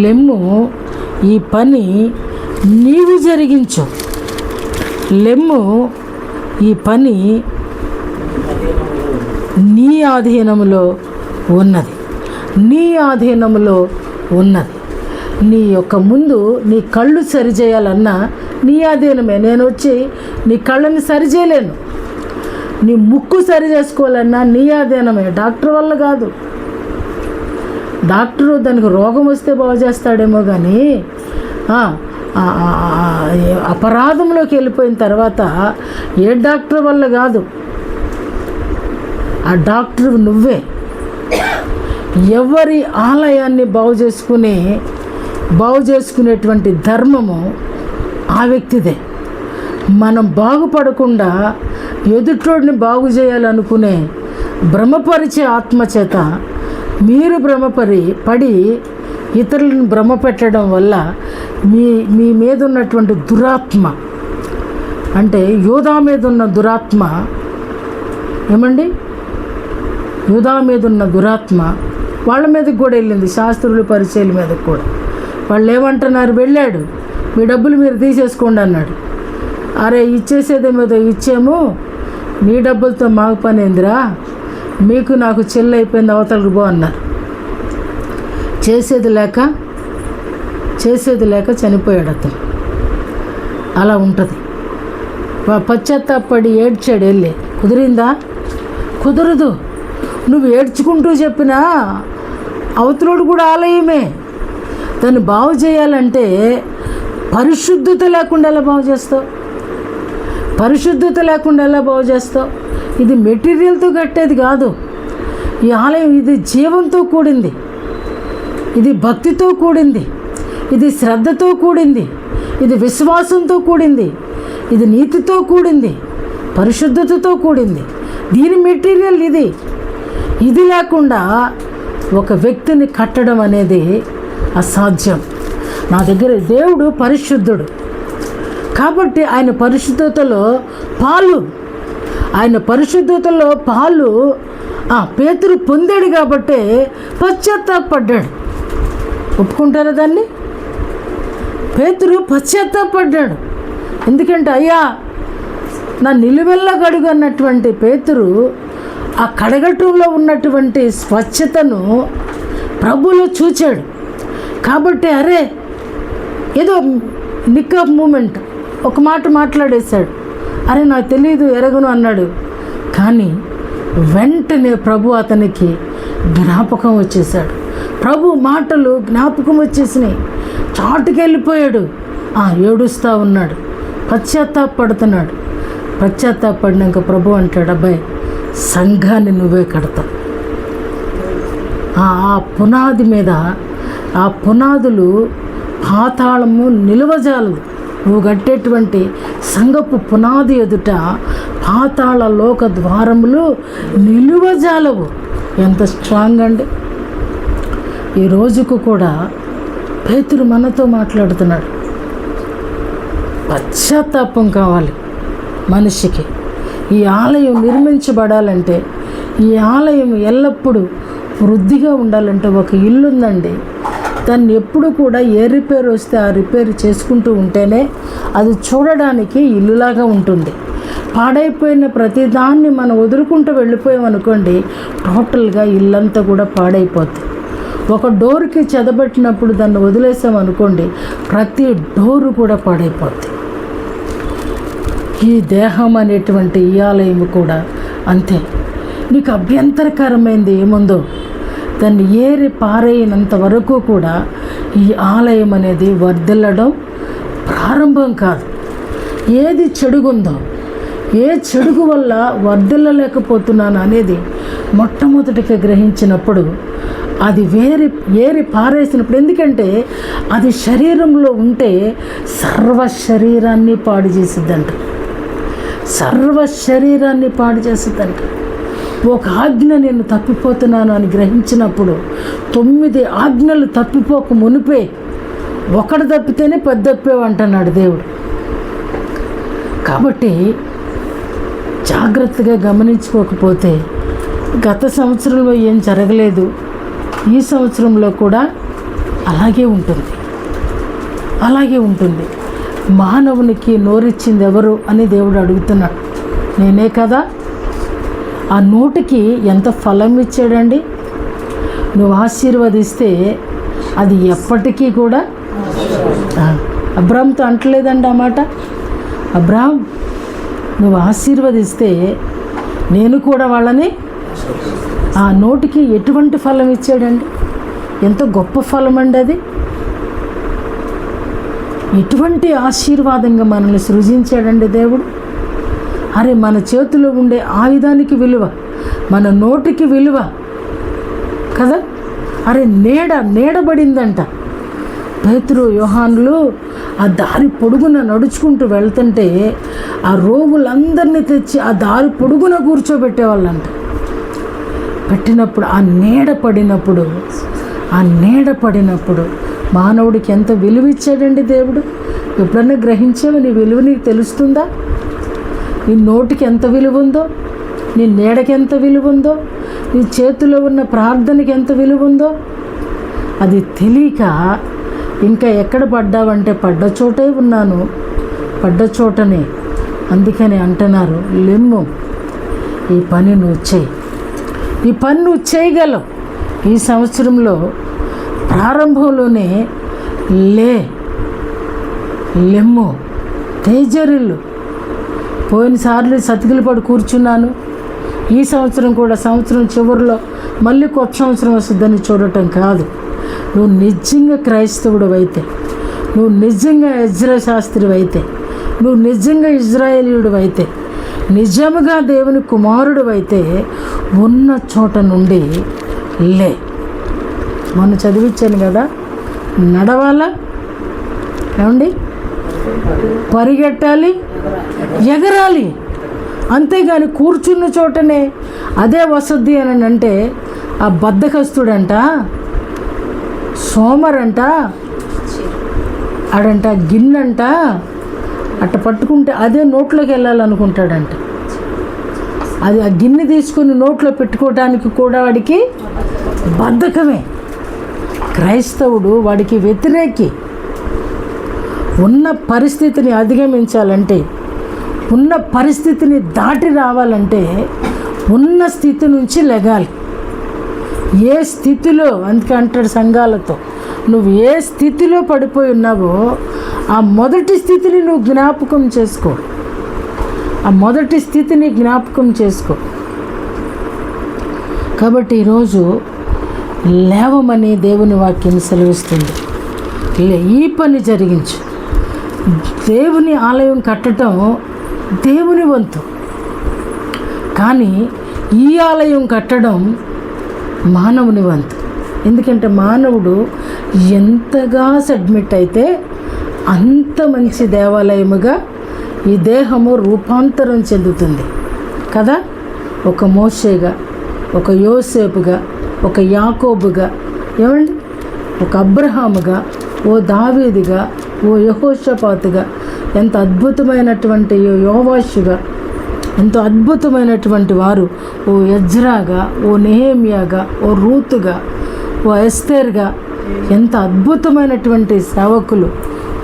లెమ్ము, ఈ పని నీవు జరిగించు. లెమ్ము, ఈ పని నీ ఆధీనంలో ఉన్నది, నీ ఆధీనంలో ఉన్నది. నీ యొక్క ముందు నీ కళ్ళు సరిచేయాలన్నా నీ ఆధీనమే. నేను వచ్చి నీ కళ్ళని సరిచేయలేను. నీ ముక్కు సరి చేసుకోవాలన్నా నీ ఆధీనమే, డాక్టర్ వల్ల కాదు. డాక్టరు దానికి రోగం వస్తే బాగు చేస్తాడేమో కానీ అపరాధంలోకి వెళ్ళిపోయిన తర్వాత ఏ డాక్టర్ వల్ల కాదు. ఆ డాక్టర్ నువ్వే. ఎవరి ఆలయాన్ని బాగు చేసుకునేటువంటి ధర్మము ఆ వ్యక్తిదే. మనం బాగుపడకుండా ఎదుటోడిని బాగు చేయాలనుకునే భ్రమపరిచే ఆత్మచేత మీరు పడి ఇతరులను భ్రమ పెట్టడం వల్ల మీ మీద ఉన్నటువంటి దురాత్మ, అంటే యూదా మీద ఉన్న దురాత్మ, ఏమండి, యూదా మీద ఉన్న దురాత్మ వాళ్ళ మీదకి కూడా వెళ్ళింది, శాస్త్రులు పరిచయాల మీదకి కూడా. వాళ్ళు ఏమంటున్నారు? వెళ్ళాడు, మీ డబ్బులు మీరు తీసేసుకోండి అన్నాడు. అరే ఇచ్చేసేదేమేదో ఇచ్చాము, నీ డబ్బులతో మాకు పని ఏందిరా, మీకు నాకు చెల్లి అయిపోయింది, అవతలకు పో అన్నారు. చేసేది లేక చనిపోయాడు అతను. అలా ఉంటుంది. పశ్చాత్తాపడి ఏడ్చాడు వెళ్ళి. కుదిరిందా? కుదరదు. నువ్వు ఏడ్చుకుంటూ చెప్పినా అవతలోడు కూడా ఆలయమే. దాన్ని బాగు చేయాలంటే పరిశుద్ధత లేకుండా ఎలా బాగు చేస్తావు? పరిశుద్ధత లేకుండా ఎలా బాగు చేస్తావు? ఇది మెటీరియల్తో కట్టేది కాదు. ఈ ఆలయం ఇది జీవంతో కూడింది, ఇది భక్తితో కూడింది, ఇది శ్రద్ధతో కూడింది, ఇది విశ్వాసంతో కూడింది, ఇది నీతితో కూడింది. పరిశుద్ధతతో కూడింది. దీని మెటీరియల్ ఇది లేకుండా ఒక వ్యక్తిని కట్టడం అనేది అసాధ్యం. నా దగ్గర దేవుడు పరిశుద్ధుడు కాబట్టి ఆయన పరిశుద్ధతలో పాలు పేతురు పొందాడు కాబట్టి పశ్చాత్తాపడ్డాడు. ఒప్పుకుంటారా దాన్ని? పేతురు పశ్చాత్తాపడ్డాడు. ఎందుకంటే అయ్యా నా నిలువెల్ల గడుగు అన్నటువంటి పేతురు ఆ కడగటంలో ఉన్నటువంటి స్వచ్ఛతను ప్రభువులో చూచాడు కాబట్టి అరే ఏదో నిక్ ఆఫ్ మూమెంట్ ఒక మాట మాట్లాడేశాడు, అరే నాకు తెలియదు ఎరగను అన్నాడు. కానీ వెంటనే ప్రభు అతనికి జ్ఞాపకం వచ్చేసాడు. ప్రభు మాటలు జ్ఞాపకం వచ్చేసినాయి. చాటుకెళ్ళిపోయాడు. ఏడుస్తూ ఉన్నాడు, పశ్చాత్తాపడుతున్నాడు. పశ్చాత్తాపడినాక ప్రభు అంటాడు, అబ్బాయి సంఘాన్ని నువ్వే కడతావు. ఆ పునాది మీద ఆ పునాదులు పాతాళము నిలువజాలదు. నువ్వు కట్టేటువంటి సంఘపు పునాది ఎదుట పాతాళ లోక ద్వారములు నిలువజాలవు. ఎంత స్ట్రాంగ్ అండి! ఈ రోజుకు కూడా పేతురు మనతో మాట్లాడుతున్నాడు. పశ్చాత్తాపం కావాలి మనిషికి. ఈ ఆలయం నిర్మించబడాలంటే, ఈ ఆలయం ఎల్లప్పుడూ వృద్ధిగా ఉండాలంటే ఒక ఇల్లు ఉందండి, దాన్ని ఎప్పుడు కూడా ఏ రిపేర్ వస్తే ఆ రిపేర్ చేసుకుంటూ ఉంటేనే అది చూడడానికి ఇల్లులాగా ఉంటుంది. పాడైపోయిన ప్రతిదాన్ని మనం వదులుకుంటూ వెళ్ళిపోయామనుకోండి, టోటల్గా ఇల్లంతా కూడా పాడైపోతుంది. ఒక డోర్కి చెదబట్టినప్పుడు దాన్ని వదిలేసామనుకోండి, ప్రతి డోరు కూడా పాడైపోతుంది. ఈ దేహం అనేటువంటి ఈ ఆలయం కూడా అంతే. నీకు అభ్యంతరకరమైనది ఏముందో దాన్ని ఏరి పారేయనంత వరకు కూడా ఈ ఆలయం అనేది వర్ధిల్లడం ప్రారంభం కాదు. ఏది చెడుగుందో, ఏ చెడుగు వల్ల వర్ధిల్లలేకపోతున్నాను అనేది మొట్టమొదటిగా గ్రహించినప్పుడు అది ఏరి పారేసినప్పుడు, ఎందుకంటే అది శరీరంలో ఉంటే సర్వ శరీరాన్ని పాడు చేసిద్దంట. ఒక ఆజ్ఞ నేను తప్పిపోతున్నాను అని గ్రహించినప్పుడు 9 ఆజ్ఞలు తప్పిపోక మునిపే ఒకటి తప్పితేనే 10 తప్పేవు అంటున్నాడు దేవుడు. కాబట్టి జాగ్రత్తగా గమనించుకోకపోతే గత సంవత్సరంలో ఏం జరగలేదు, ఈ సంవత్సరంలో కూడా అలాగే ఉంటుంది. మానవునికి నోరిచ్చింది ఎవరు అని దేవుడు అడుగుతున్నాడు. నేనే కదా. ఆ నోటికి ఎంత ఫలం ఇచ్చాడండి. నువ్వు ఆశీర్వదిస్తే అది ఎప్పటికీ కూడా, అబ్రాహాంతో అంటలేదండి ఆ మాట, అబ్రాహాం నువ్వు ఆశీర్వదిస్తే నేను కూడా వాళ్ళని, ఆ నోటికి ఎటువంటి ఫలం ఇచ్చాడండి. ఎంత గొప్ప ఫలం అండి అది. ఎటువంటి ఆశీర్వాదంగా మనల్ని సృజించాడండి దేవుడు. అరే మన చేతిలో ఉండే ఆయుధానికి విలువ, మన నోటికి విలువ కదా. అరే నీడబడిందంట. పేతురు యోహానులు ఆ దారి పొడుగున నడుచుకుంటూ వెళ్తుంటే ఆ రోగులందరినీ తెచ్చి ఆ దారి పొడుగున కూర్చోబెట్టేవాళ్ళంట. పెట్టినప్పుడు ఆ నీడ పడినప్పుడు మానవుడికి ఎంత విలువ ఇచ్చాడండి దేవుడు. ఎప్పుడన్నా గ్రహించావా? నీ విలువ నీకు తెలుస్తుందా? నీ నోటికి ఎంత విలువ ఉందో, నీ నీడకి ఎంత విలువ ఉందో, నీ చేతిలో ఉన్న ప్రార్థనకి ఎంత విలువ ఉందో అది తెలియక ఇంకా ఎక్కడ పడ్డావంటే పడ్డ చోటే ఉన్నాను, పడ్డ చోటనే. అందుకని అంటున్నారు, లెమ్ము, ఈ పని నువ్వు చేయి, ఈ పని నువ్వు చేయగలవు. ఈ సంవత్సరంలో ప్రారంభంలోనే లెమ్ము, తేజరిల్లు. పోయినసార్లు సతికిలు పడి కూర్చున్నాను, ఈ సంవత్సరం కూడా సంవత్సరం చివరిలో మళ్ళీ కొత్త సంవత్సరం వస్తుందని చూడటం కాదు. నువ్వు నిజంగా క్రైస్తవుడు అయితే, నువ్వు నిజంగా ఎజ్రా శాస్త్రి అయితే, నువ్వు నిజంగా ఇజ్రాయేలీయుడు అయితే, నిజముగా దేవుని కుమారుడు అయితే ఉన్న చోట నుండి లే. మొన్న చదివించాను కదా, నడవాలా, ఏమండి, పరిగెట్టాలి, ఎగరాలి. అంతేగాని కూర్చున్న చోటనే అదే వసతి అని అంటే ఆ బద్ధకస్తుడంట, సోమరంట, ఆడంట గిన్నెంట అట్ట పట్టుకుంటే అదే నోట్లోకి వెళ్ళాలనుకుంటాడంట. అది ఆ గిన్నె తీసుకొని నోట్లో పెట్టుకోవడానికి కూడా వాడికి బద్ధకమే. క్రైస్తవుడు వాడికి వ్యతిరేకి. ఉన్న పరిస్థితిని అధిగమించాలంటే, ఉన్న పరిస్థితిని దాటి రావాలంటే ఉన్న స్థితి నుంచి లెగాలి. ఏ స్థితిలో, అందుకే అంటాడు సంఘాలతో, నువ్వు ఏ స్థితిలో పడిపోయి ఉన్నావో ఆ మొదటి స్థితిని నువ్వు జ్ఞాపకం చేసుకో. ఆ మొదటి స్థితిని జ్ఞాపకం చేసుకో. కాబట్టి ఈరోజు లేవమని దేవుని వాక్యం సెలవిస్తుంది. ఈ పని జరిగించు. దేవుని ఆలయం కట్టడం దేవుని వంతు, కానీ ఈ ఆలయం కట్టడం మానవుని వంతు. ఎందుకంటే మానవుడు ఎంతగా సబ్మిట్ అయితే అంత మంచి దేవాలయముగా ఈ దేహము రూపాంతరం చెందుతుంది కదా. ఒక మోషేగా, ఒక యోసేపుగా, ఒక యాకోబుగా, ఏమండి, ఒక అబ్రహాముగా, ఓ దావీదుగా, ఓ యెహోషాపాతుగా, ఎంత అద్భుతమైనటువంటి యోవాషుగా, ఎంతో అద్భుతమైనటువంటి వారు, ఓ ఎజ్రాగా, ఓ నెహెమ్యాగా, ఓ రూతుగా, ఓ ఎస్తేర్గా, ఎంత అద్భుతమైనటువంటి సేవకులు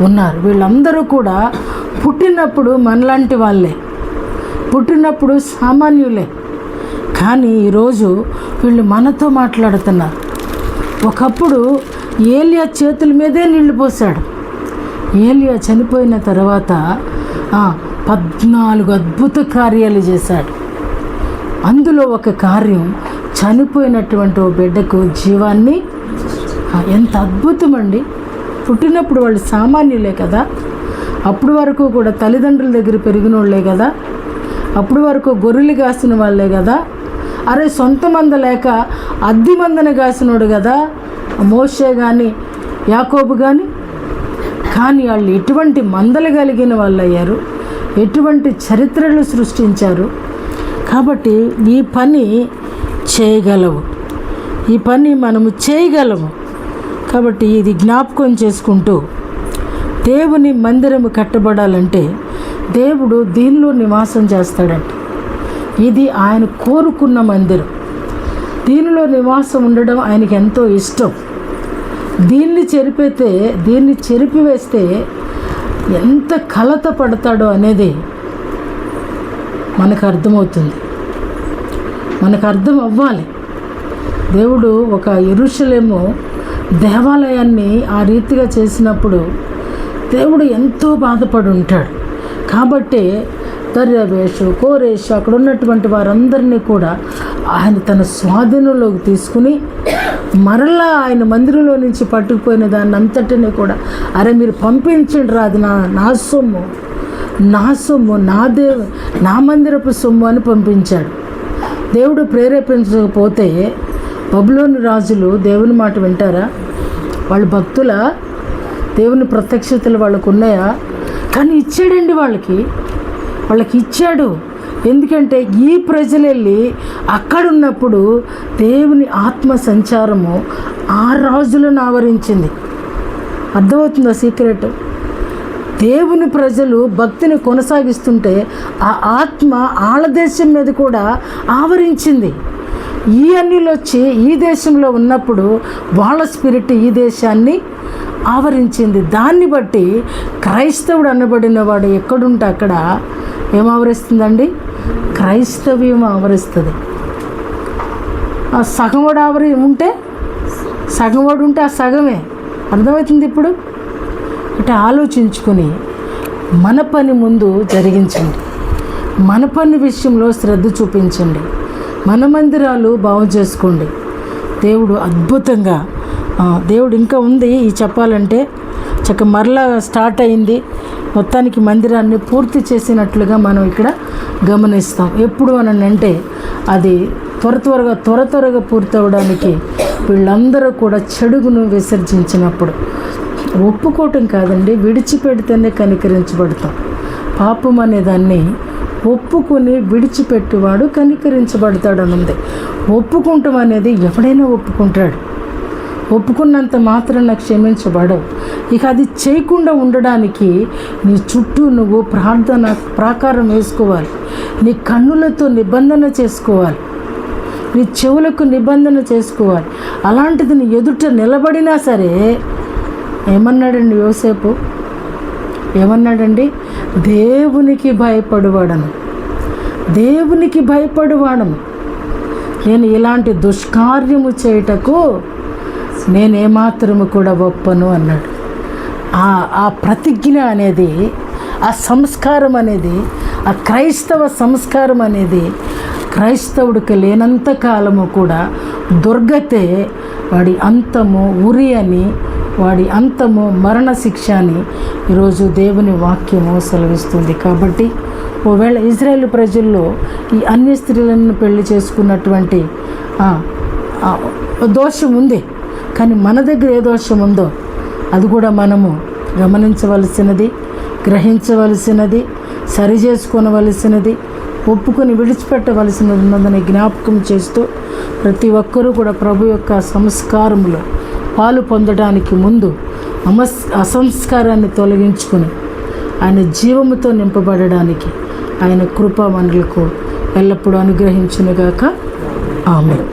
ఉన్నారు. వీళ్ళందరూ కూడా పుట్టినప్పుడు మనలాంటి వాళ్ళే, పుట్టినప్పుడు సామాన్యులే, కానీ ఈరోజు వీళ్ళు మనతో మాట్లాడుతున్నారు. ఒకప్పుడు ఏలియా చేతుల మీదే నీళ్లు పోసాడు. ఏలియా చనిపోయిన తర్వాత 14 అద్భుత కార్యాలు చేశాడు. అందులో ఒక కార్యం చనిపోయినటువంటి ఓ బిడ్డకు జీవాన్ని, ఎంత అద్భుతం అండి. పుట్టినప్పుడు వాళ్ళు సామాన్యులే కదా, అప్పుడు వరకు కూడా తల్లిదండ్రుల దగ్గర పెరిగిన వాళ్ళే కదా, అప్పుడు వరకు గొర్రెలు కాసిన వాళ్ళే కదా. అరే సొంత మంద లేక అద్దె మందను కాసినోడు కదా మోషే కానీ యాకోబు కానీ. కానీ వాళ్ళు ఎటువంటి మందలు కలిగిన వాళ్ళు అయ్యారు, ఎటువంటి చరిత్రలు సృష్టించారు. కాబట్టి ఈ పని చేయగలవు, ఈ పని మనము చేయగలము. కాబట్టి ఇది జ్ఞాపకం చేసుకుంటూ దేవుని మందిరము కట్టబడాలంటే దేవుడు దీనిలో నివాసం చేస్తాడంట. ఇది ఆయన కోరుకున్న మందిరం. దీనిలో నివాసం ఉండడం ఆయనకి ఎంతో ఇష్టం. దీన్ని చెరిపివేస్తే ఎంత కలత పడతాడో అనేది మనకు అర్థమవుతుంది, మనకు అర్థం అవ్వాలి. దేవుడు ఒక యెరూషలేము దేవాలయాన్ని ఆ రీతిగా చేసినప్పుడు దేవుడు ఎంతో బాధపడి ఉంటాడు. కాబట్టి దర్యావేషు, కోరేషు, అక్కడ ఉన్నటువంటి వారందరినీ కూడా ఆయన తన స్వాధీనంలోకి తీసుకుని మరలా ఆయన మందిరంలో నుంచి పట్టుకుపోయిన దాన్ని అంతటినీ కూడా, అరే మీరు పంపించండి రా, అది నా సొమ్ము, నా మందిరపు సొమ్ము అని పంపించాడు. దేవుడు ప్రేరేపించకపోతే బబులోను రాజులు దేవుని మాట వింటారా? వాళ్ళు భక్తుల, దేవుని ప్రత్యక్షతలు వాళ్ళకు ఉన్నాయా? కానీ ఇచ్చాడండి, వాళ్ళకి ఇచ్చాడు. ఎందుకంటే ఈ ప్రజలు వెళ్ళి అక్కడున్నప్పుడు దేవుని ఆత్మ సంచారము ఆ రాజులను ఆవరించింది. అర్థమవుతుందా సీక్రెట్? దేవుని ప్రజలు భక్తిని కొనసాగిస్తుంటే ఆ ఆత్మ ఆళ్ళ దేశం మీద కూడా ఆవరించింది. ఈ అన్యులు వచ్చి ఈ దేశంలో ఉన్నప్పుడు వాళ్ళ స్పిరిట్ ఈ దేశాన్ని ఆవరించింది. దాన్ని బట్టి క్రైస్తవుడు అనబడిన వాడు ఎక్కడుంటే అక్కడ ఏం ఆవరిస్తుందండి? క్రైస్తవ్యం ఆవరిస్తుంది. ఆ సగంవాడు ఉంటే ఆ సగమే. అర్థమవుతుంది ఇప్పుడు? అంటే ఆలోచించుకొని మన పని ముందు జరిగించండి, మన పని విషయంలో శ్రద్ధ చూపించండి, మన మందిరాలు బాగు చేసుకోండి. దేవుడు అద్భుతంగా, దేవుడు ఇంకా ఉంది ఈ చెప్పాలంటే మరలా స్టార్ట్ అయింది. మొత్తానికి మందిరాన్ని పూర్తి చేసినట్లుగా మనం ఇక్కడ గమనిస్తాం. ఎప్పుడు అని అంటే అది త్వరగా పూర్తి అవ్వడానికి వీళ్ళందరూ కూడా చెడుగును విసర్జించినప్పుడు. ఒప్పుకోవటం కాదండి, విడిచిపెడితేనే కనికరించబడతాం. పాపం అనే దాన్ని ఒప్పుకొని విడిచిపెట్టేవాడు కనికరించబడతాడని ఉంది. ఒప్పుకుంటాం అనేది ఎవడైనా ఒప్పుకుంటాడు. ఒప్పుకున్నంత మాత్రాన క్షమించబడవు. ఇక అది చేయకుండా ఉండడానికి నీ చుట్టూ నువ్వు ప్రార్థన ప్రాకారం వేసుకోవాలి. నీ కన్నులతో నిబంధన చేసుకోవాలి. నీ చెవులకు నిబంధన చేసుకోవాలి. అలాంటిది నీ ఎదుట నిలబడినా సరే ఏమన్నాడండి యోసేపు? ఏమన్నాడండి? దేవునికి భయపడువాడను, దేవునికి భయపడువాడను, నేను ఇలాంటి దుష్కార్యము చేయుటకు నేనేమాత్రము కూడా ఒప్పను అన్నాడు. ఆ ప్రతిజ్ఞ అనేది, ఆ సంస్కారం అనేది, ఆ క్రైస్తవ సంస్కారం అనేది క్రైస్తవుడికి లేనంత కాలము కూడా దుర్గతే వాడి అంతము ఉరి అని, వాడి అంతము మరణశిక్ష అని ఈరోజు దేవుని వాక్యము సెలవిస్తుంది. కాబట్టి ఒకవేళ ఇజ్రాయేల్ ప్రజల్లో ఈ అన్య స్త్రీలను పెళ్లి చేసుకున్నటువంటి దోషం ఉంది, కానీ మన దగ్గర ఏ దోషం ఉందో అది కూడా మనము గమనించవలసినది, గ్రహించవలసినది, సరి చేసుకోవలసినది, ఒప్పుకొని విడిచిపెట్టవలసినది ఉన్నదని జ్ఞాపకం చేస్తూ ప్రతి ఒక్కరూ కూడా ప్రభు యొక్క సంస్కారములో పాలు పొందడానికి ముందు అసంస్కారాన్ని తొలగించుకొని ఆయన జీవముతో నింపబడడానికి ఆయన కృప మనలకు ఎల్లప్పుడూ అనుగ్రహించునుగాక. ఆమేన్.